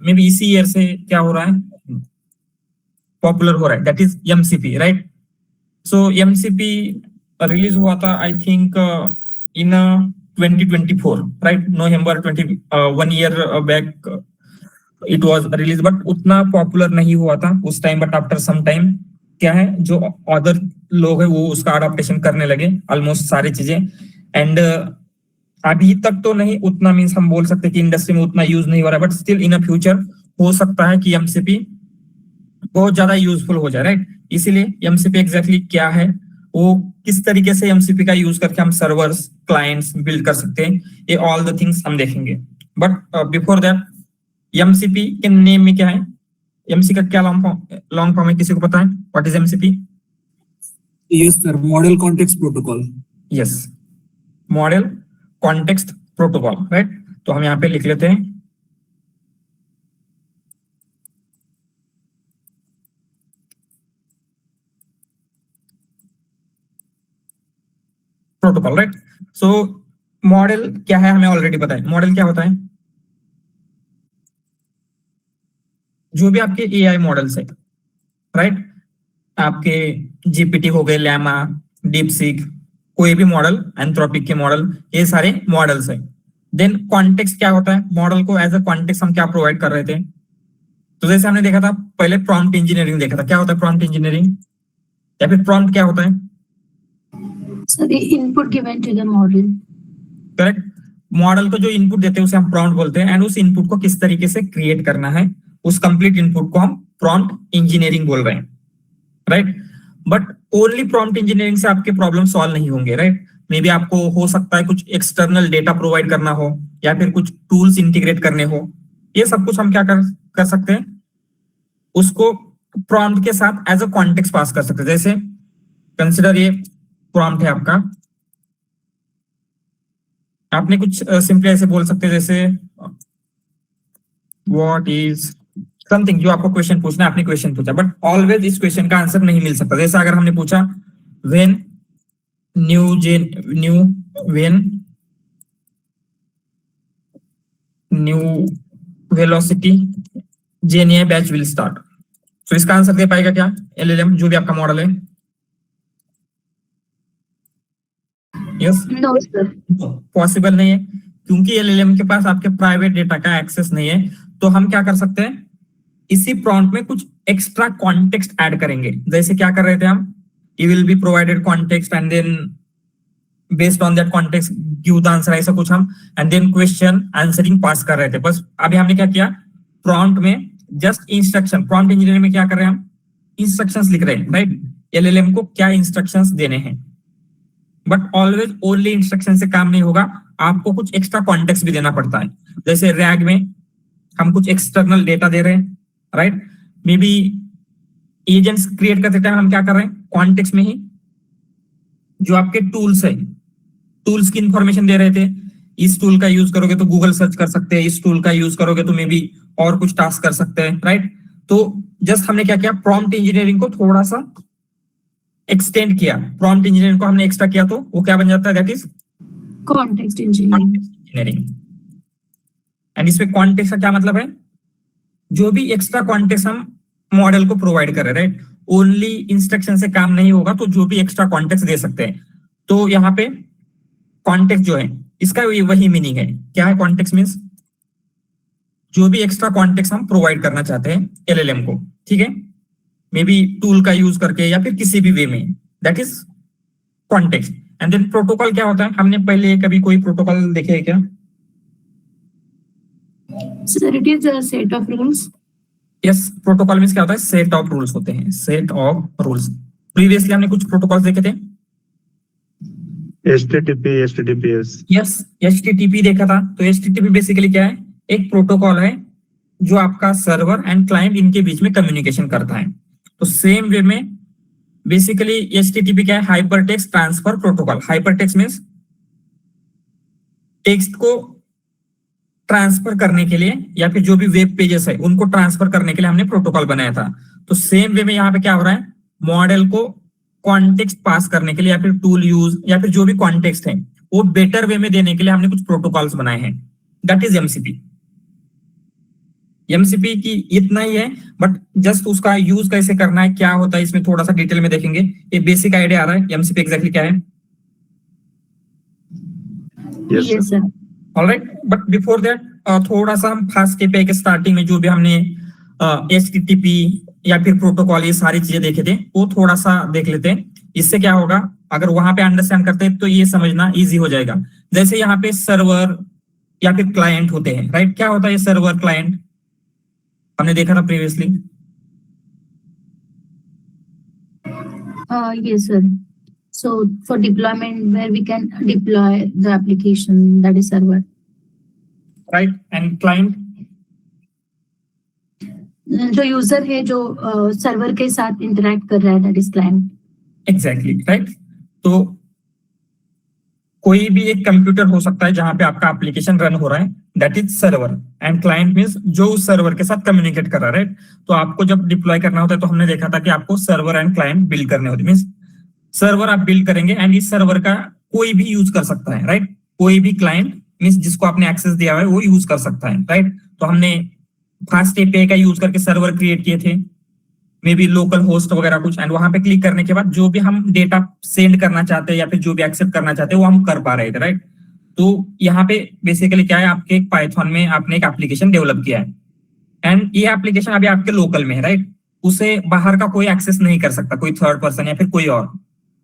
May be इसी year से क्या हो रहा है, पॉपुलर हो रहा है, that is MCP, right. So MCP release हुआ था I think in 2024, right, November 1 year back it was release, but उतना पॉपुलर नहीं हुआ था उस time. But after some time क्या है, जो अदर लोग है वो उसका अडॉप्टेशन करने लगे ऑलमोस्ट सारी चीजें। एंड अभी तक तो नहीं उतना, मीन्स हम बोल सकते कि इंडस्ट्री में उतना यूज नहीं हो रहा है, but still in a future हो सकता है कि एमसीपी बहुत ज्यादा यूजफुल हो जाए, राइट। इसीलिए एमसीपी एग्जैक्टली क्या है, वो किस तरीके से एमसीपी का यूज करके हम सर्वर्स क्लाइंट्स बिल्ड कर सकते हैं, ये ऑल द थिंग्स हम देखेंगे। बट बिफोर दैट, एमसीपी के नेम में क्या है, एमसी का क्या लॉन्ग फॉर्म है, किसी को पता है what is MCP? Yes sir, model context protocol. Yes, model context protocol, right. तो हम यहाँ पे लिख लेते हैं प्रोटोकॉल, राइट। सो मॉडल क्या है हमें ऑलरेडी पता है। मॉडल क्या होता है, जो भी आपके एआई मॉडल्स है, राइट, आपके जीपीटी हो गए, लैमा, डीपसीक, कोई भी मॉडल, एंथ्रोपिक के मॉडल, ये सारे मॉडल्स है। देन कॉन्टेक्स्ट क्या होता है, मॉडल को एज अ कॉन्टेक्स्ट हम क्या प्रोवाइड कर रहे थे, तो जैसे हमने देखा था पहले प्रॉम्प्ट इंजीनियरिंग देखा था। क्या होता है प्रॉम्प्ट इंजीनियरिंग, या फिर प्रॉम्प्ट क्या होता है? So the input given to the model. Correct, model को जो इनपुट देते हैं उसे हम प्रॉम्प्ट बोलते हैं, एंड उस इनपुट को किस तरीके से क्रिएट करना है, उस कंप्लीट इनपुट को हम प्रॉम्प्ट इंजीनियरिंग बोल रहे हैं, right. But only prompt engineering से आपके प्रॉब्लम सॉल्व नहीं होंगे, राइट। मे बी आपको हो सकता है कुछ एक्सटर्नल डेटा प्रोवाइड करना हो, या फिर कुछ टूल्स इंटीग्रेट करने हो, ये सब कुछ हम क्या कर सकते हैं, उसको प्रॉम्प्ट के साथ एज अ कॉन्टेक्स्ट पास कर सकते हैं। जैसे कंसिडर ये प्रॉम्प्ट है आपका, आपने कुछ सिंपली ऐसे बोल सकते हैं जैसे व्हाट इज समथिंग, जो आपको क्वेश्चन पूछना है, आपने क्वेश्चन पूछा, बट ऑलवेज इस क्वेश्चन का आंसर नहीं मिल सकता। जैसे अगर हमने पूछा when new velocity JNA batch will start, तो इसका आंसर दे पाएगा क्या एलएलएम, जो भी आपका मॉडल है? Yes, No, sir. पॉसिबल नहीं है, क्योंकि एलएलएम के पास आपके प्राइवेट डेटा का एक्सेस नहीं है। तो हम क्या कर सकते हैं, इसी प्रॉम्प्ट में कुछ एक्स्ट्रा कॉन्टेक्स्ट ऐड करेंगे। जैसे क्या कर रहे थे हम, you will be provided context and then based on that context give the answer, ऐसा कुछ हम, and then question answering pass कर रहे थे। बस अभी हमने क्या किया, प्रॉम्प्ट में जस्ट इंस्ट्रक्शन, प्रॉम्प्ट इंजीनियरिंग में क्या कर रहे हैं हम, इंस्ट्रक्शंस लिख रहे हैं, राइट, एलएलएम को क्या इंस्ट्रक्शंस देने हैं। बट ऑलवेज ओनली इंस्ट्रक्शन से काम नहीं होगा, आपको कुछ एक्स्ट्रा कॉन्टेक्स्ट भी देना पड़ता है। जैसे रैग में हम कुछ एक्सटर्नल डेटा दे रहे हैं, right, may be agents create करते टाइम हम क्या कर रहे हैं, कॉन्टेक्स्ट में ही जो आपके टूल्स है, टूल्स की इंफॉर्मेशन दे रहे थे। इस टूल का यूज करोगे तो गूगल सर्च कर सकते हैं, इस टूल का यूज करोगे तो मे बी और कुछ टास्क कर सकते हैं, राइट। तो जस्ट हमने क्या किया, प्रॉम्प्ट इंजीनियरिंग को थोड़ा सा एक्सटेंड किया, प्रॉम्प्ट इंजीनियरिंग को हमने एक्स्ट्रा किया, तो वो क्या बन जाता है, that is Context engineering. Engineering. And इसमें कॉन्टेक्स्ट का क्या मतलब है, जो भी एक्स्ट्रा कॉन्टेक्स्ट हम मॉडल को प्रोवाइड कर रहे हैं, राइट, ओनली इंस्ट्रक्शन से काम नहीं होगा, तो जो भी एक्स्ट्रा कॉन्टेक्स्ट दे सकते हैं। तो यहाँ पे कॉन्टेक्स्ट जो है इसका वही मीनिंग है, क्या है कॉन्टेक्स्ट मीन्स, जो भी एक्स्ट्रा कॉन्टेक्स्ट हम प्रोवाइड करना चाहते हैं एलएलएम को, ठीक है, मे बी टूल का यूज करके या फिर किसी भी वे में, that is context. And then protocol क्या होता है, हमने पहले कभी कोई प्रोटोकॉल देखे है क्या? Sir, it is a set of rules. Yes, protocol means क्या होता है, सेट ऑफ रूल्स होते हैं, सेट ऑफ रूल्स। प्रीवियसली हमने कुछ प्रोटोकॉल देखे थे, HTTP, HTTPS। यस, HTTP देखा था। तो HTTP बेसिकली क्या है, एक प्रोटोकॉल है जो आपका सर्वर एंड क्लाइंट इनके बीच में कम्युनिकेशन करता है। तो सेम वे में बेसिकली HTTP क्या है, hypertext transfer protocol. Hypertext means text को ट्रांसफर करने के लिए, या फिर जो भी वेब पेजेस है उनको ट्रांसफर करने के लिए हमने प्रोटोकॉल बनाया था। तो सेम वे में यहाँ पे क्या हो रहा है, मॉडल को कॉन्टेक्स्ट पास करने के लिए, या फिर टूल यूज, या फिर जो भी कॉन्टेक्स्ट है वो बेटर वे में देने के लिए हमने कुछ प्रोटोकॉल्स बनाए हैं, दैट इज एमसीपी। एमसीपी की इतना ही है, बट जस्ट उसका यूज कैसे करना है, क्या होता है, इसमें थोड़ा सा डिटेल में देखेंगे। ये बेसिक आइडिया आ रहा है एमसीपी एग्जैक्टली क्या है। Yes, sir. Alright, but before that थोड़ा सा हम फास्ट के के स्टार्टिंग में जो भी हमने एचटीटीपी या फिर प्रोटोकॉल ये सारी चीजें देखे थे वो थोड़ा सा देख लेते हैं। इससे क्या होगा, अगर वहां पे अंडरस्टैंड करते हैं तो ये समझना इजी हो जाएगा। जैसे यहाँ पे सर्वर या फिर क्लाइंट होते हैं, राइट। क्या होता है ये सर्वर क्लाइंट, हमने देखा था previously. Yes, sir. So for deployment, where we can deploy the application, that is server. Right, and client जो यूजर है जो सर्वर के साथ इंटरेक्ट कर रहा है, that is client. Exactly right. तो कोई भी एक कंप्यूटर हो सकता है जहां पे आपका एप्लीकेशन रन हो रहा है, that is server. And client means जो उस सर्वर के साथ कम्युनिकेट कर रहा है, राइट। तो आपको जब डिप्लॉय करना होता है तो हमने देखा था कि आपको सर्वर एंड क्लाइंट बिल्ड करने होते हैं। मींस सर्वर आप बिल्ड करेंगे एंड इस सर्वर का कोई भी यूज कर सकता है, राइट। कोई भी क्लाइंट मींस जिसको आपने एक्सेस दिया हुआ है वो यूज कर सकता है, राइट। तो हमने फास्ट एपीआई का यूज करके सर्वर क्रिएट किए थे, मे बी लोकल होस्ट वगैरह कुछ, एंड वहां पे क्लिक करने के बाद जो भी हम डेटा सेंड करना चाहते हैं या फिर जो भी एक्सेप्ट करना चाहते हैं वो हम कर पा रहे थे, राइट। तो यहाँ पे बेसिकली क्या है, आपके एक पाइथन में आपने एक एप्लीकेशन डेवलप किया है एंड ये एप्लीकेशन अभी आपके लोकल में है, राइट। उसे बाहर का कोई एक्सेस नहीं कर सकता, कोई थर्ड पर्सन या फिर कोई और।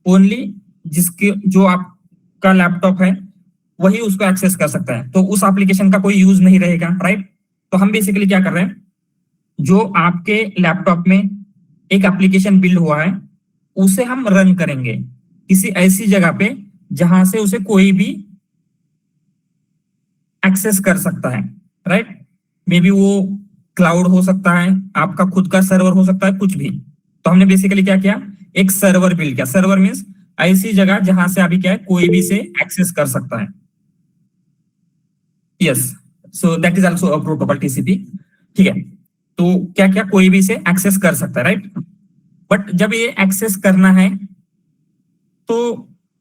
ओनली जिसके जो आपका लैपटॉप है वही उसको एक्सेस कर सकता है। तो उस एप्लीकेशन का कोई यूज नहीं रहेगा, राइट। तो हम बेसिकली क्या कर रहे हैं, जो आपके लैपटॉप में एक एप्लीकेशन बिल्ड हुआ है उसे हम रन करेंगे किसी ऐसी जगह पे जहां से उसे कोई भी एक्सेस कर सकता है, राइट। मे बी वो क्लाउड हो सकता है, आपका खुद का सर्वर हो सकता है, कुछ भी। तो हमने बेसिकली क्या किया, एक सर्वर बिल्ड किया। सर्वर मींस ऐसी जगह जहां से अभी क्या है कोई भी से एक्सेस कर सकता है। Yes, so that is also a protocol TCP, ठीक है। तो क्या क्या कोई भी से एक्सेस कर सकता है, राइट। बट जब ये एक्सेस करना है तो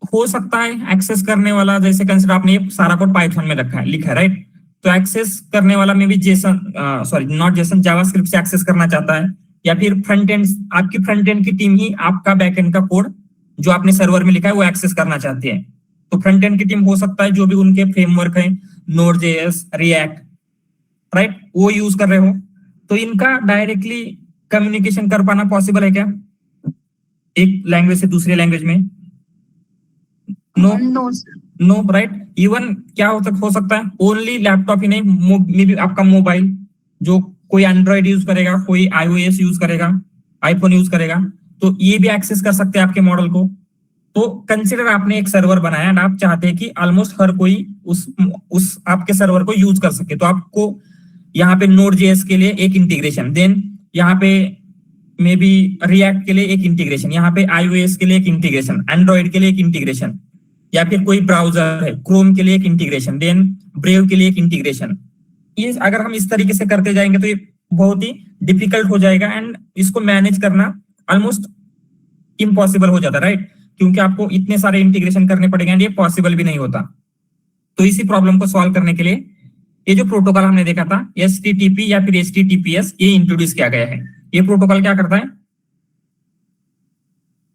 हो सकता है एक्सेस करने वाला, जैसे कंसिडर आपने ये सारा कोड पाइथन में रखा है, लिखा है, राइट। तो एक्सेस करने वाला में भी Jason sorry not Jason JavaScript से एक्सेस करना चाहता है, या फिर फ्रंट एंड, आपकी फ्रंट एंड की टीम ही आपका बैक एंड का कोड जो आपने सर्वर में लिखा है वो एक्सेस करना चाहती है। तो फ्रंट एंड की टीम हो सकता है जो भी उनके फ्रेमवर्क है, नोड.js, रिएक्ट, राइट, वो यूज कर रहे हो। तो इनका डायरेक्टली कम्युनिकेशन कर पाना पॉसिबल है क्या, एक लैंग्वेज से दूसरे लैंग्वेज में? No no, right. इवन क्या हो सकता है, ओनली लैपटॉप ही नहीं, मे बी आपका मोबाइल, जो कोई एंड्रॉइड यूज करेगा, कोई iOS यूज करेगा, आईफोन यूज करेगा, तो ये भी एक्सेस कर सकते हैं आपके मॉडल को। तो कंसिडर आपने एक सर्वर बनाया एंड आप चाहते हैं कि ऑलमोस्ट हर कोई उस आपके सर्वर को यूज कर सके। तो आपको यहाँ पे नोड.js के लिए एक इंटीग्रेशन, देन यहाँ पे मे बी रिएक्ट के लिए एक इंटीग्रेशन, यहाँ पे iOS के लिए एक इंटीग्रेशन, एंड्रॉइड के लिए एक इंटीग्रेशन, या फिर कोई ब्राउजर है क्रोम के लिए एक इंटीग्रेशन, देन ब्रेव के लिए एक इंटीग्रेशन। ये अगर हम इस तरीके से करते जाएंगे तो ये बहुत ही डिफिकल्ट हो जाएगा एंड इसको मैनेज करना ऑलमोस्ट इम्पॉसिबल हो जाता है, राइट। क्योंकि आपको इतने सारे इंटीग्रेशन करने पड़ेंगे एंड ये पॉसिबल भी नहीं होता। तो इसी प्रॉब्लम को सॉल्व करने के लिए ये जो प्रोटोकॉल हमने देखा था एचटीटीपी या फिर एचटीटीपीएस, ये इंट्रोड्यूस किया गया है। ये प्रोटोकॉल क्या करता है,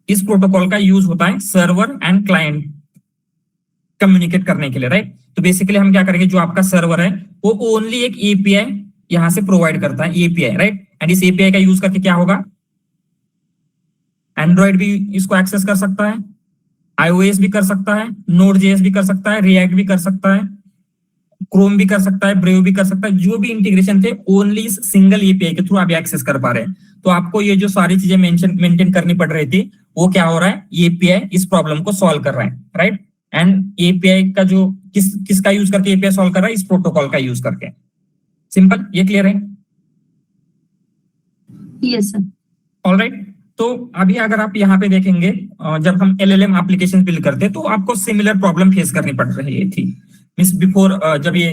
इस प्रोटोकॉल का यूज होता है सर्वर एंड क्लाइंट कम्युनिकेट करने के लिए, राइट। तो बेसिकली हम क्या करेंगे, जो आपका सर्वर है वो ओनली एक एपीआई यहां से प्रोवाइड करता है, एपीआई, राइट। एंड इस एपीआई का यूज करके क्या होगा, एंड्रॉइड भी इसको एक्सेस कर सकता है, iOS भी कर सकता है, नोड.js भी कर सकता है, रिएक्ट भी कर सकता है, क्रोम भी कर सकता है, ब्रेव भी कर सकता है। जो भी इंटीग्रेशन थे ओनली इस सिंगल एपीआई के थ्रू आप एक्सेस कर पा रहे हैं। तो आपको ये जो सारी चीजें मेंटेन करनी पड़ रही थी वो क्या हो रहा है, एपीआई इस प्रॉब्लम को सॉल्व कर रहा है, राइट। एंड एपीआई का जो किसका यूज करके एपीआई सॉल्व कर रहा है, इस प्रोटोकॉल का यूज करके। सिंपल, ये क्लियर है? Yes sir. ऑलराइट। तो अभी अगर आप यहाँ पे देखेंगे, जब हम LLM एप्लीकेशन बिल्ड करते हैं तो आपको सिमिलर प्रॉब्लम फेस करनी पड़ रही थी। मींस बिफोर जब ये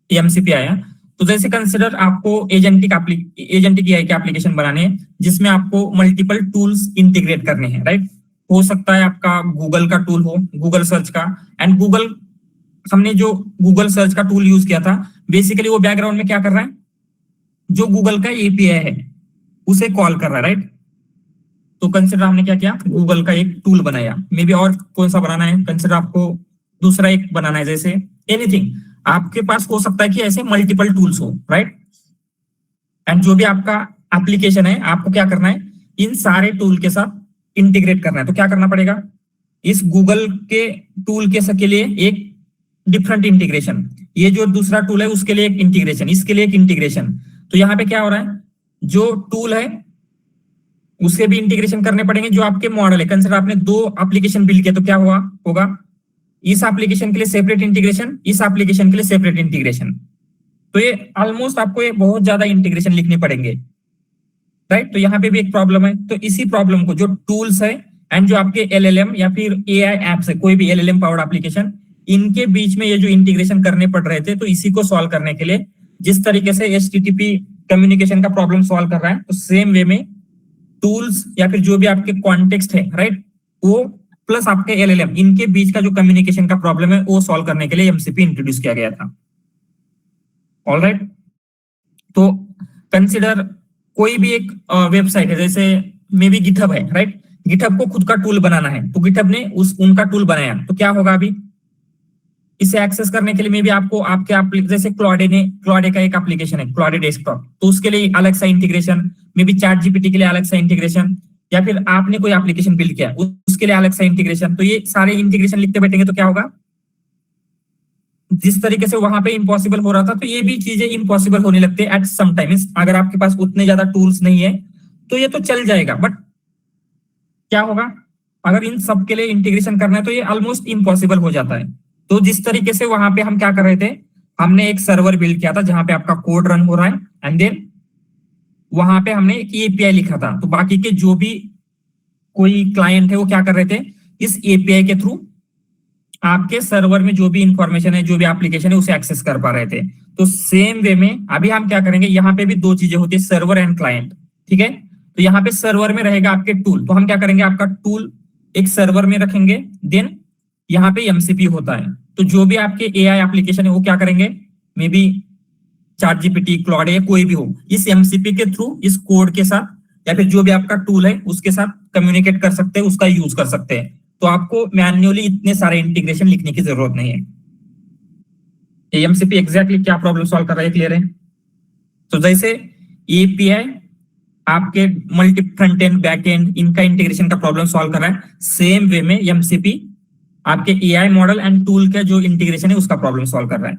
एमसीपी आया, तो जैसे कंसिडर आपको एजेंटिक एआई के एप्लीकेशन बनाने हैं जिसमें आपको मल्टीपल टूल्स इंटीग्रेट करने हैं, राइट। हो सकता है आपका गूगल का टूल हो, गूगल सर्च का, एंड गूगल, हमने जो गूगल सर्च का टूल यूज किया था बेसिकली वो बैकग्राउंड में क्या कर रहा है, जो गूगल का एपीआई है उसे कॉल कर रहा है, राइट? तो कंसिडर हमने क्या किया, गूगल का एक टूल बनाया, मे बी और कौन सा बनाना है, कंसिडर आपको दूसरा एक बनाना है, जैसे एनीथिंग आपके पास हो सकता है कि ऐसे मल्टीपल टूल्स हो, राइट? एंड जो भी आपका एप्लीकेशन है आपको क्या करना है, इन सारे टूल के साथ इंटीग्रेट करना है। तो क्या करना पड़ेगा, इस गूगल के टूल के लिए एक डिफरेंट इंटीग्रेशन, ये जो दूसरा टूल है उसके लिए एक इंटीग्रेशन, इसके लिए एक इंटीग्रेशन। तो यहाँ पे क्या हो रहा है, जो टूल है उससे भी इंटीग्रेशन करने पड़ेंगे, जो आपके मॉडल है, कंसिडर आपने दो एप्लीकेशन बिल्ड किया तो क्या हुआ होगा, इस एप्लीकेशन के लिए सेपरेट इंटीग्रेशन, इस एप्लीकेशन के लिए सेपरेट इंटीग्रेशन। तो ये ऑलमोस्ट आपको ये बहुत ज्यादा इंटीग्रेशन लिखने पड़ेंगे, राइट? तो यहाँ पे भी एक प्रॉब्लम है। तो इसी प्रॉब्लम को जो टूल्स है एंड जो आपके एलएलएम या फिर एआई एप्स है, कोई भी एलएलएम पावर्ड एप्लीकेशन, इनके बीच में ये जो इंटीग्रेशन करने पड़ रहे थे, तो इसी को सॉल्व करने के लिए जिस तरीके से एचटीटीपी कम्युनिकेशन का प्रॉब्लम सॉल्व कर रहा है, तो सेम वे में टूल्स या फिर जो भी आपके कॉन्टेक्स्ट है, राइट, वो प्लस आपके एलएलएम, इनके बीच का जो कम्युनिकेशन का प्रॉब्लम है वो सॉल्व करने के लिए एमसीपी इंट्रोड्यूस किया गया था। ऑल राइट, तो कंसिडर कोई भी एक वेबसाइट है, जैसे मे बी गिटहब है, राइट? गिटहब को खुद का टूल बनाना है, तो गिटहब ने उनका टूल बनाया, तो क्या होगा, अभी इसे एक्सेस करने के लिए मे भी आपको आपके जैसे क्लॉडे का एक एप्लीकेशन है, क्लॉडे डेस्कटॉप, तो उसके लिए अलग सा integration, may be chat GPT के लिए अलग सा इंटीग्रेशन, या फिर आपने कोई एप्लीकेशन बिल्ड किया उसके लिए अलग सा इंटीग्रेशन। तो ये सारे इंटीग्रेशन लिखते बैठेंगे तो क्या होगा, जिस तरीके से वहां पे इम्पॉसिबल हो रहा था, तो ये भी चीजें इम्पॉसिबल होने लगते हैं एट सम टाइम्स। अगर आपके पास उतने ज्यादा टूल्स नहीं है तो ये तो चल जाएगा, बट क्या होगा अगर इन सब के लिए इंटीग्रेशन करना है तो ये ऑलमोस्ट इम्पॉसिबल हो जाता है। तो जिस तरीके से वहां पे हम क्या कर रहे थे, हमने एक सर्वर बिल्ड किया था जहां पे आपका कोड रन हो रहा है, एंड देन वहां पे हमने एक एपीआई लिखा था, तो बाकी के जो भी कोई क्लाइंट है वो क्या कर रहे थे, इस एपीआई के थ्रू आपके सर्वर में जो भी इंफॉर्मेशन है, जो भी एप्लीकेशन है, उसे एक्सेस कर पा रहे थे। तो सेम वे में अभी हम क्या करेंगे, यहाँ पे भी दो चीजें होती है, सर्वर एंड क्लाइंट, ठीक है? तो यहाँ पे सर्वर में रहेगा आपके टूल, तो हम क्या करेंगे, आपका टूल एक सर्वर में रखेंगे, देन यहाँ पे एमसीपी होता है, तो जो भी आपके एआई एप्लीकेशन है वो क्या करेंगे, may be chat GPT, Claude या कोई भी हो, इस एमसीपी के थ्रू इस कोड के साथ या फिर जो भी आपका टूल है उसके साथ कम्युनिकेट कर सकते हैं, उसका यूज कर सकते हैं। तो आपको मैन्युअली इतने सारे इंटीग्रेशन लिखने की जरूरत नहीं है। एमसीपी एग्जैक्टली क्या प्रॉब्लम सॉल्व कर रहा है, क्लियर है? तो जैसे एपीआई आपके multi front end back and इनका इंटीग्रेशन का प्रॉब्लम सॉल्व कर रहा है, सेम वे में एमसीपी आपके एआई मॉडल एंड टूल का जो इंटीग्रेशन है उसका प्रॉब्लम सॉल्व कर रहा है।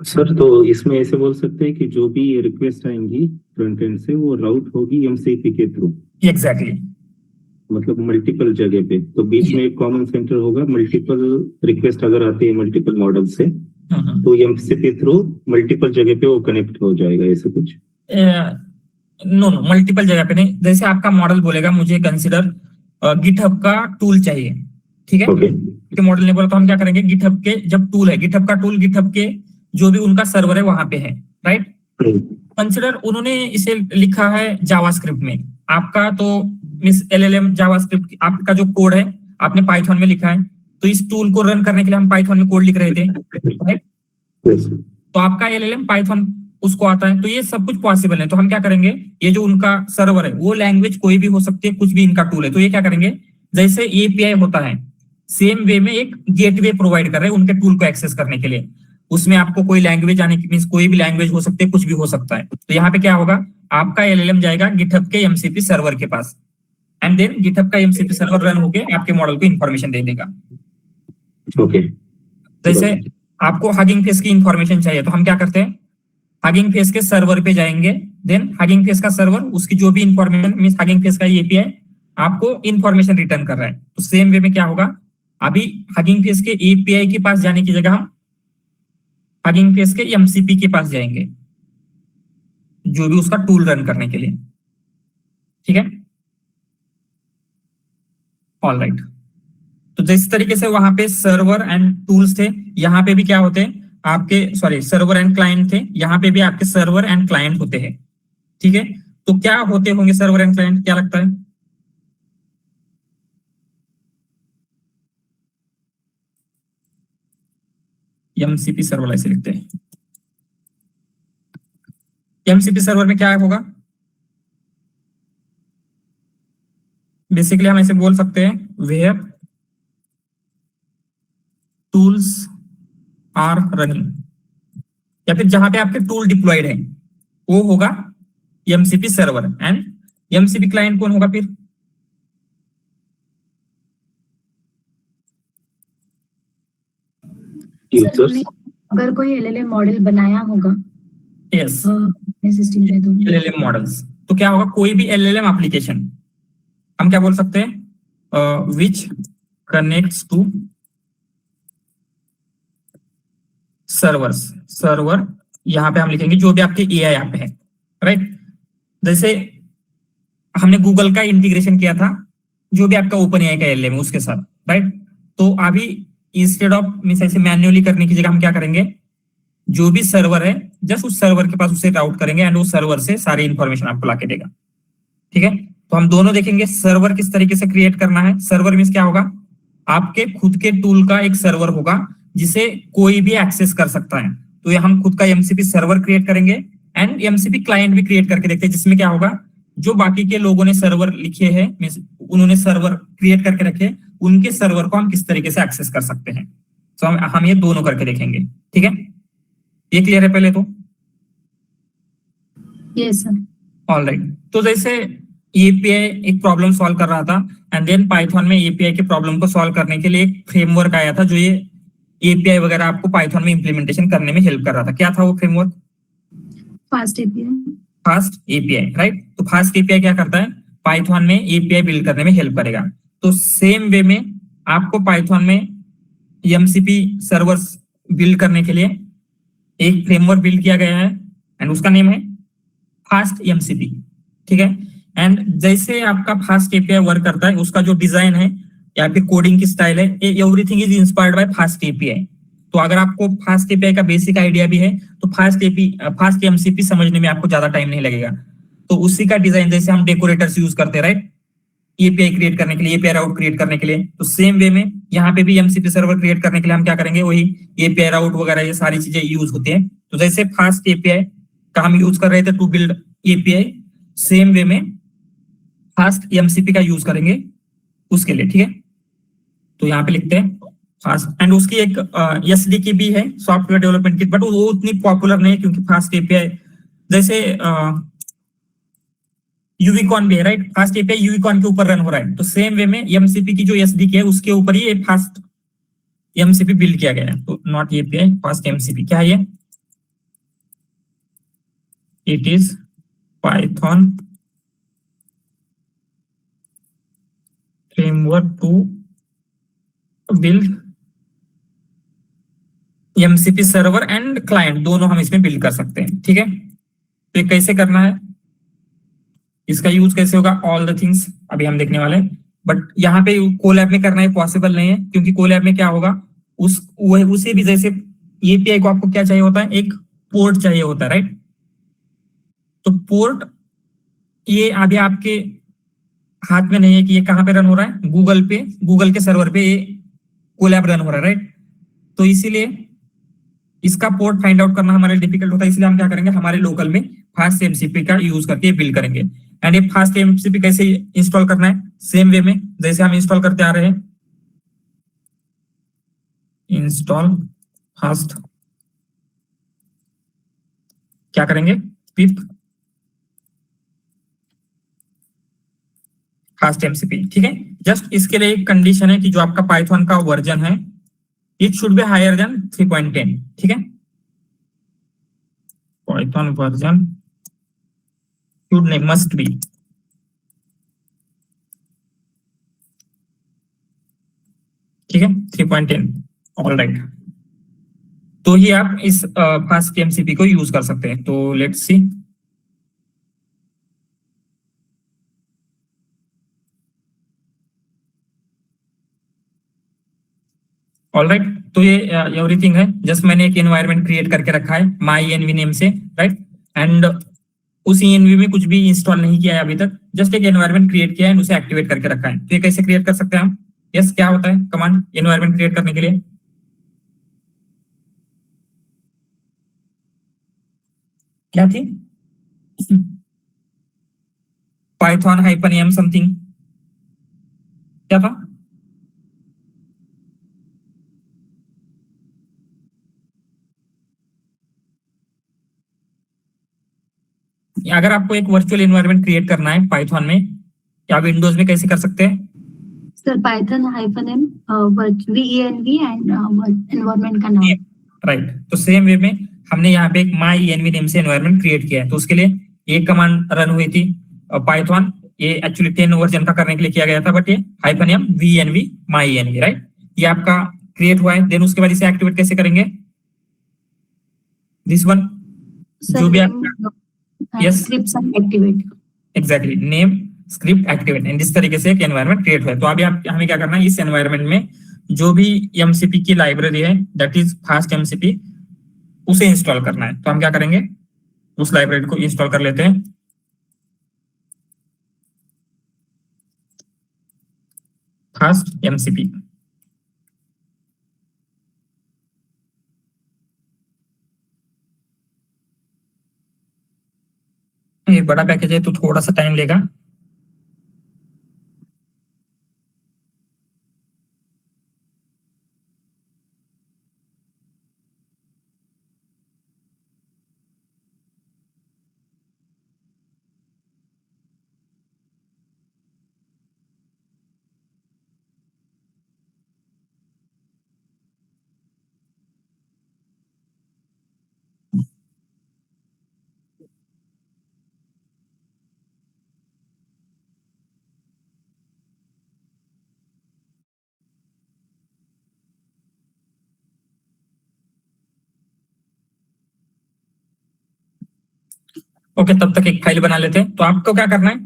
सर, तो इसमें ऐसे बोल सकते हैं कि जो भी रिक्वेस्ट आएंगी फ्रंट एंड से वो राउट होगी एमसीपी के थ्रू, एग्जैक्टली, मतलब मल्टीपल जगह पे, तो बीच में एक कॉमन सेंटर होगा। मल्टीपल रिक्वेस्ट अगर आती है मल्टीपल मॉडल से, तो एमसीपी थ्रू मल्टीपल जगह पे वो कनेक्ट हो जाएगा, ऐसे कुछ? नो नो, मल्टीपल जगह पे नहीं। जैसे आपका मॉडल बोलेगा मुझे कंसिडर गिटहब का टूल चाहिए, ठीक है? ओके, मॉडल ने बोला तो हम क्या करेंगे, गिटहब के जब टूल है, गिटहब का टूल गिटहब के जो भी उनका सर्वर है वहां पे है, राइट? कंसिडर उन्होंने इसे लिखा है जावास्क्रिप्ट में, आपका तो मिस एलएलएम जावास्क्रिप्ट आपका जो कोड है आपने पाइथन में लिखा है, तो इस टूल को रन करने के लिए हम पाइथन में कोड लिख रहे थे, राइट? तो आपका एलएलएम पाइथन उसको आता है, तो ये सब कुछ पॉसिबल है। तो हम क्या करेंगे, ये जो उनका सर्वर है वो लैंग्वेज कोई भी हो सकती है, कुछ भी इनका टूल है, तो ये क्या करेंगे, जैसे एपीआई होता है सेम वे में एक गेटवे प्रोवाइड कर रहे हैं उनके टूल को एक्सेस करने के लिए। उसमें आपको कोई लैंग्वेज आने की मींस कोई भी लैंग्वेज हो सकती है, कुछ भी हो सकता है। तो यहाँ पे क्या होगा, आपका एलएलएम जाएगा गिटहब के एमसीपी सर्वर के पास, एंड देन गिटहब का एमसीपी सर्वर रन होके आपके मॉडल को इंफॉर्मेशन दे देगा। ओके, जैसे आपको हगिंग फेस की इंफॉर्मेशन चाहिए, तो हम क्या करते हैं, हगिंग फेस के सर्वर पे जाएंगे, देन हगिंग फेस का सर्वर उसकी जो भी इंफॉर्मेशन मींस हगिंग फेस का एपीआई आपको इंफॉर्मेशन रिटर्न कर रहा है। तो सेम वे में क्या होगा, अभी हगिंग फेस के एपीआई के पास जाने की जगह हम हगिंग फेस के एमसीपी के पास जाएंगे, जो भी उसका टूल रन करने के लिए, ठीक है? ऑल राइट, तो जिस तरीके से वहां पे सर्वर एंड टूल्स थे, यहाँ पे भी क्या होते हैं आपके, सॉरी, सर्वर एंड क्लाइंट थे, यहाँ पे भी आपके सर्वर एंड क्लाइंट होते हैं, ठीक है? तो क्या होते होंगे सर्वर एंड क्लाइंट, क्या लगता है? एमसीपी सर्वर ऐसे लिखते हैं, एमसीपी सर्वर में क्या होगा, बेसिकली हम ऐसे बोल सकते हैं वेयर टूल्स आर रनिंग, या फिर जहां पे आपके टूल डिप्लॉयड है वो होगा MCP server. And MCP client कौन होगा फिर, यूजर्स। अगर कोई एलएलएम मॉडल बनाया होगा यस सिस्टम पे तो एलएलएम मॉडल्स, तो क्या होगा, कोई भी एलएलएम एप्लीकेशन हम क्या बोल सकते हैं, which connects to servers, server यहां पे हम लिखेंगे जो भी आपके एआई ऐप है, राइट। जैसे हमने गूगल का इंटीग्रेशन किया था जो भी आपका ओपन एआई का एलएलएम है उसके साथ, राइट। तो अभी इंस्टेड ऑफ मींस ऐसे मैन्युअली करने की जगह हम क्या करेंगे, जो भी सर्वर है जस्ट उस सर्वर के पास उसे राउट करेंगे एंड उस सर्वर से सारी इंफॉर्मेशन आपको लाके देगा, ठीक है। तो हम दोनों देखेंगे सर्वर किस तरीके से क्रिएट करना है। सर्वर मींस क्या होगा, आपके खुद के टूल का एक सर्वर होगा जिसे कोई भी एक्सेस कर सकता है। तो ये हम खुद का एमसीपी सर्वर क्रिएट करेंगे एंड एमसीपी क्लाइंट भी क्रिएट करके देखते हैं, जिसमें क्या होगा, जो बाकी के लोगों ने सर्वर लिखे हैं मींस उन्होंने सर्वर क्रिएट करके रखे, उनके सर्वर को हम किस तरीके से एक्सेस कर सकते हैं। तो हम ये दोनों करके देखेंगे, ठीक है। ये क्लियर है पहले तो, यस सर। ऑलराइट। तो जैसे एपीआई एक प्रॉब्लम सॉल्व कर रहा था एंड देन पाइथन में एपीआई के प्रॉब्लम को सॉल्व करने के लिए एक फ्रेमवर्क आया था जो ये एपीआई वगैरह आपको पाइथन में इंप्लीमेंटेशन करने में हेल्प कर रहा था। क्या था वो framework, fast API. Fast API, right. तो फास्ट एपीआई क्या करता है, पाइथन में एपीआई बिल्ड करने में हेल्प करेगा। तो सेम वे में आपको पाइथन में एमसीपी सर्वर्स बिल्ड करने के लिए एक फ्रेमवर्क बिल्ड किया गया है एंड उसका नेम है फास्ट एमसीपी, ठीक है। एंड जैसे आपका फास्ट एपीआई वर्क करता है उसका जो डिजाइन है या फिर कोडिंग की स्टाइल है, everything is inspired by fast API. तो अगर आपको फास्ट एपीआई का बेसिक आइडिया भी है तो फास्ट एमसीपी समझने में आपको ज्यादा टाइम नहीं लगेगा। तो उसी का डिजाइन, जैसे हम डेकोरेटर्स यूज करते हैं, राइट, एपीआई क्रिएट करने के लिए, एपीआई राउट क्रिएट करने के लिए, तो सेम वे में यहाँ पे भी एमसीपी सर्वर क्रिएट करने के लिए हम क्या करेंगे, वही एपीआई राउट वगैरह ये सारी चीजें यूज होती हैं। तो जैसे फास्ट एपीआई का हम यूज कर रहे थे to build API, same way में फास्ट एमसीपी का यूज करेंगे उसके लिए, ठीक है। तो यहाँ पे लिखते हैं फास्ट एंड उसकी एक एसडी की भी है, सॉफ्टवेयर डेवलपमेंट किट, बट वो उतनी पॉपुलर नहीं है क्योंकि फास्ट एपीआई जैसे यूविकॉन भी है, राइट। फास्ट एपीआई यूविकॉन के ऊपर रन हो रहा है, तो सेम वे में एमसीपी की जो एसडी है उसके ऊपर ही एक फास्ट एमसीपी बिल्ड किया गया है। तो नॉट एपीआई, फास्ट एमसीपी क्या है ये, it is Python framework to build MCP server and client, दोनों हम इसमें बिल्ड कर सकते हैं, ठीक है। तो ये कैसे करना है, इसका यूज कैसे होगा, ऑल द थिंग्स अभी हम देखने वाले हैं। बट यहाँ पे कोलैब में करना है पॉसिबल नहीं है क्योंकि कोलैब में क्या होगा, उसे भी जैसे एपीआई को आपको क्या चाहिए होता है, एक पोर्ट चाहिए होता है, राइट। तो पोर्ट ये अभी आपके हाथ में नहीं है कि ये कहाँ पे रन हो रहा है, गूगल पे, गूगल के सर्वर पे ये कोलैब रन हो रहा है, राइट। तो इसीलिए इसका पोर्ट फाइंड आउट करना हमारे डिफिकल्ट होता है, इसलिए हम क्या करेंगे, हमारे लोकल में फास्ट एमसीपी का यूज करके बिल्ड करेंगे। एंड ये फास्ट एमसीपी कैसे इंस्टॉल करना है, सेम वे में जैसे हम इंस्टॉल करते आ रहे हैं, इंस्टॉल फास्ट, क्या करेंगे, पिप फास्ट एमसीपी, ठीक है। जस्ट इसके लिए एक कंडीशन है कि जो आपका पाइथन का वर्जन है it should be higher than 3.10, ठीक है। पाइथन वर्जन शुड नहीं, मस्ट बी, ठीक है, 3.10, ऑलराइट। तो ही आप इस फास्ट एमसीपी को यूज कर सकते हैं। तो लेट्स सी, ऑलराइट। तो ये एवरीथिंग है, जस्ट मैंने एक एनवायरनमेंट क्रिएट करके रखा है माई एनवी नेम से, राइट। एंड उस एनवी में कुछ भी इंस्टॉल नहीं किया है अभी तक, जस्ट एक एनवायरनमेंट क्रिएट किया है, उसे एक्टिवेट करके रखा है। तो ये कैसे क्रिएट कर सकते हैं हम, यस, क्या होता है कमांड एनवायरनमेंट क्रिएट करने के लिए, क्या थी, पाइथन हाइफन एम समथिंग, क्या था? अगर आपको एक वर्चुअल एनवायरनमेंट क्रिएट करना है पाइथन में, या विंडोज में कैसे कर सकते हैं? Sir, Python -m venv and environment का नाम। राइट, तो सेम वे में हमने यहाँ पे एक माई एनवी नेम से एनवायरनमेंट क्रिएट किया है। तो उसके लिए एक कमांड रन हुई थी पाइथन, ये एक्चुअली 10 वर्जन का करने के लिए किया गया था, बट ये -m venv माई एनवी, राइट, ये आपका क्रिएट हुआ है। देन उसके बाद इसे एक्टिवेट कैसे करेंगे? दिस वन, जो भी आपका yes scripts activate, exactly name script activate, and इस तरीके से एक एनवायरनमेंट क्रिएट हुआ है। तो अभी हमें क्या करना है, इस एनवायरनमेंट में जो भी एमसीपी की लाइब्रेरी है, दैट इज फास्ट एमसीपी, उसे इंस्टॉल करना है। तो हम क्या करेंगे, उस लाइब्रेरी को इंस्टॉल कर लेते हैं। फास्ट एमसीपी, ये बड़ा पैकेज है तो थोड़ा सा टाइम लेगा। ओके, तब तक एक फाइल बना लेते हैं। तो आपको क्या करना है,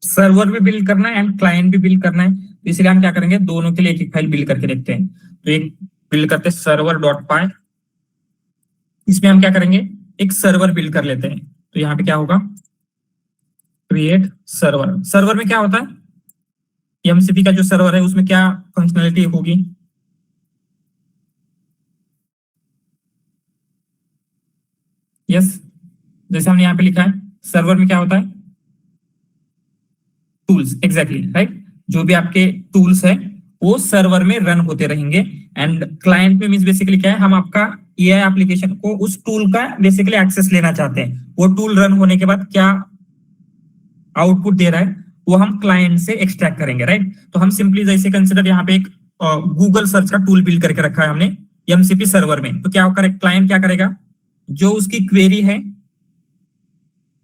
सर्वर भी बिल्ड करना है एंड क्लाइंट भी बिल्ड करना है। तो इसलिए हम क्या करेंगे, दोनों के लिए एक एक फाइल बिल्ड करके देखते हैं। तो एक बिल्ड करते हैं सर्वर डॉट पाई, इसमें हम क्या करेंगे, एक सर्वर बिल्ड कर लेते हैं। तो यहाँ पे क्या होगा, क्रिएट सर्वर। सर्वर में क्या होता है, एमसीपी का जो सर्वर है उसमें क्या फंक्शनलिटी होगी, यस जैसे हमने यहाँ पे लिखा है, सर्वर में क्या होता है, टूल्स, एग्जैक्टली राइट, जो भी आपके टूल्स है वो सर्वर में रन होते रहेंगे। एंड क्लाइंट में मींस बेसिकली क्या है, हम आपका एआई एप्लीकेशन को उस टूल का बेसिकली एक्सेस लेना चाहते हैं। वो टूल रन होने के बाद क्या आउटपुट दे रहा है वो हम क्लाइंट से एक्सट्रैक्ट करेंगे, राइट। तो हम सिंपली जैसे कंसिडर यहाँ पे एक गूगल सर्च का टूल बिल्ड करके रखा है हमने एमसीपी सर्वर में। तो क्या होगा, क्लाइंट क्या करेगा, जो उसकी क्वेरी है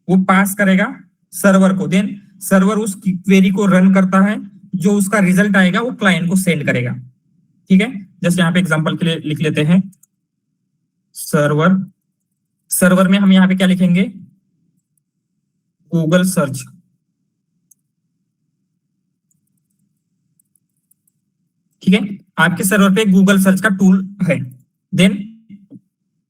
वो पास करेगा सर्वर को, देन सर्वर उस क्वेरी को रन करता है, जो उसका रिजल्ट आएगा वो क्लाइंट को सेंड करेगा। ठीक है, जैसे यहाँ पे एग्जांपल के लिए लिख लेते हैं सर्वर। सर्वर में हम यहाँ पे क्या लिखेंगे, गूगल सर्च। ठीक है, आपके सर्वर पे गूगल सर्च का टूल है। देन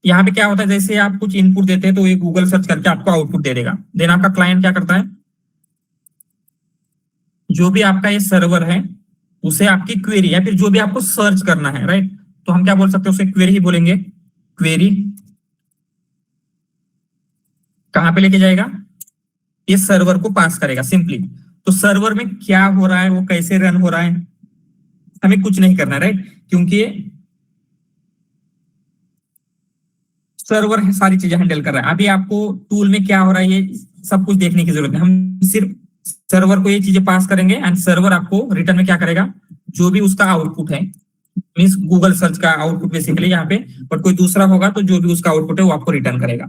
यहाँ पे क्या होता है, जैसे आप कुछ इनपुट देते हैं तो ये गूगल सर्च करके आपको आउटपुट दे देगा। देन आपका क्लाइंट क्या करता है, जो भी आपका ये सर्वर है उसे आपकी क्वेरी या फिर जो भी आपको सर्च करना है, राइट, तो हम क्या बोल सकते हैं, उसे क्वेरी ही बोलेंगे। क्वेरी कहां पे लेके जाएगा, ये सर्वर को पास करेगा सिंपली। तो सर्वर में क्या हो रहा है, वो कैसे रन हो रहा है, हमें कुछ नहीं करना, राइट, क्योंकि सर्वर सारी चीजें हैंडल कर रहा है। अभी आपको टूल में क्या हो रहा है ये सब कुछ देखने की जरूरत है, हम सिर्फ सर्वर को ये चीजें पास करेंगे एंड सर्वर आपको रिटर्न में क्या करेगा, जो भी उसका आउटपुट है, मींस गूगल सर्च का आउटपुट बेसिकली यहाँ पे, बट कोई दूसरा होगा तो जो भी उसका आउटपुट है वो आपको रिटर्न करेगा।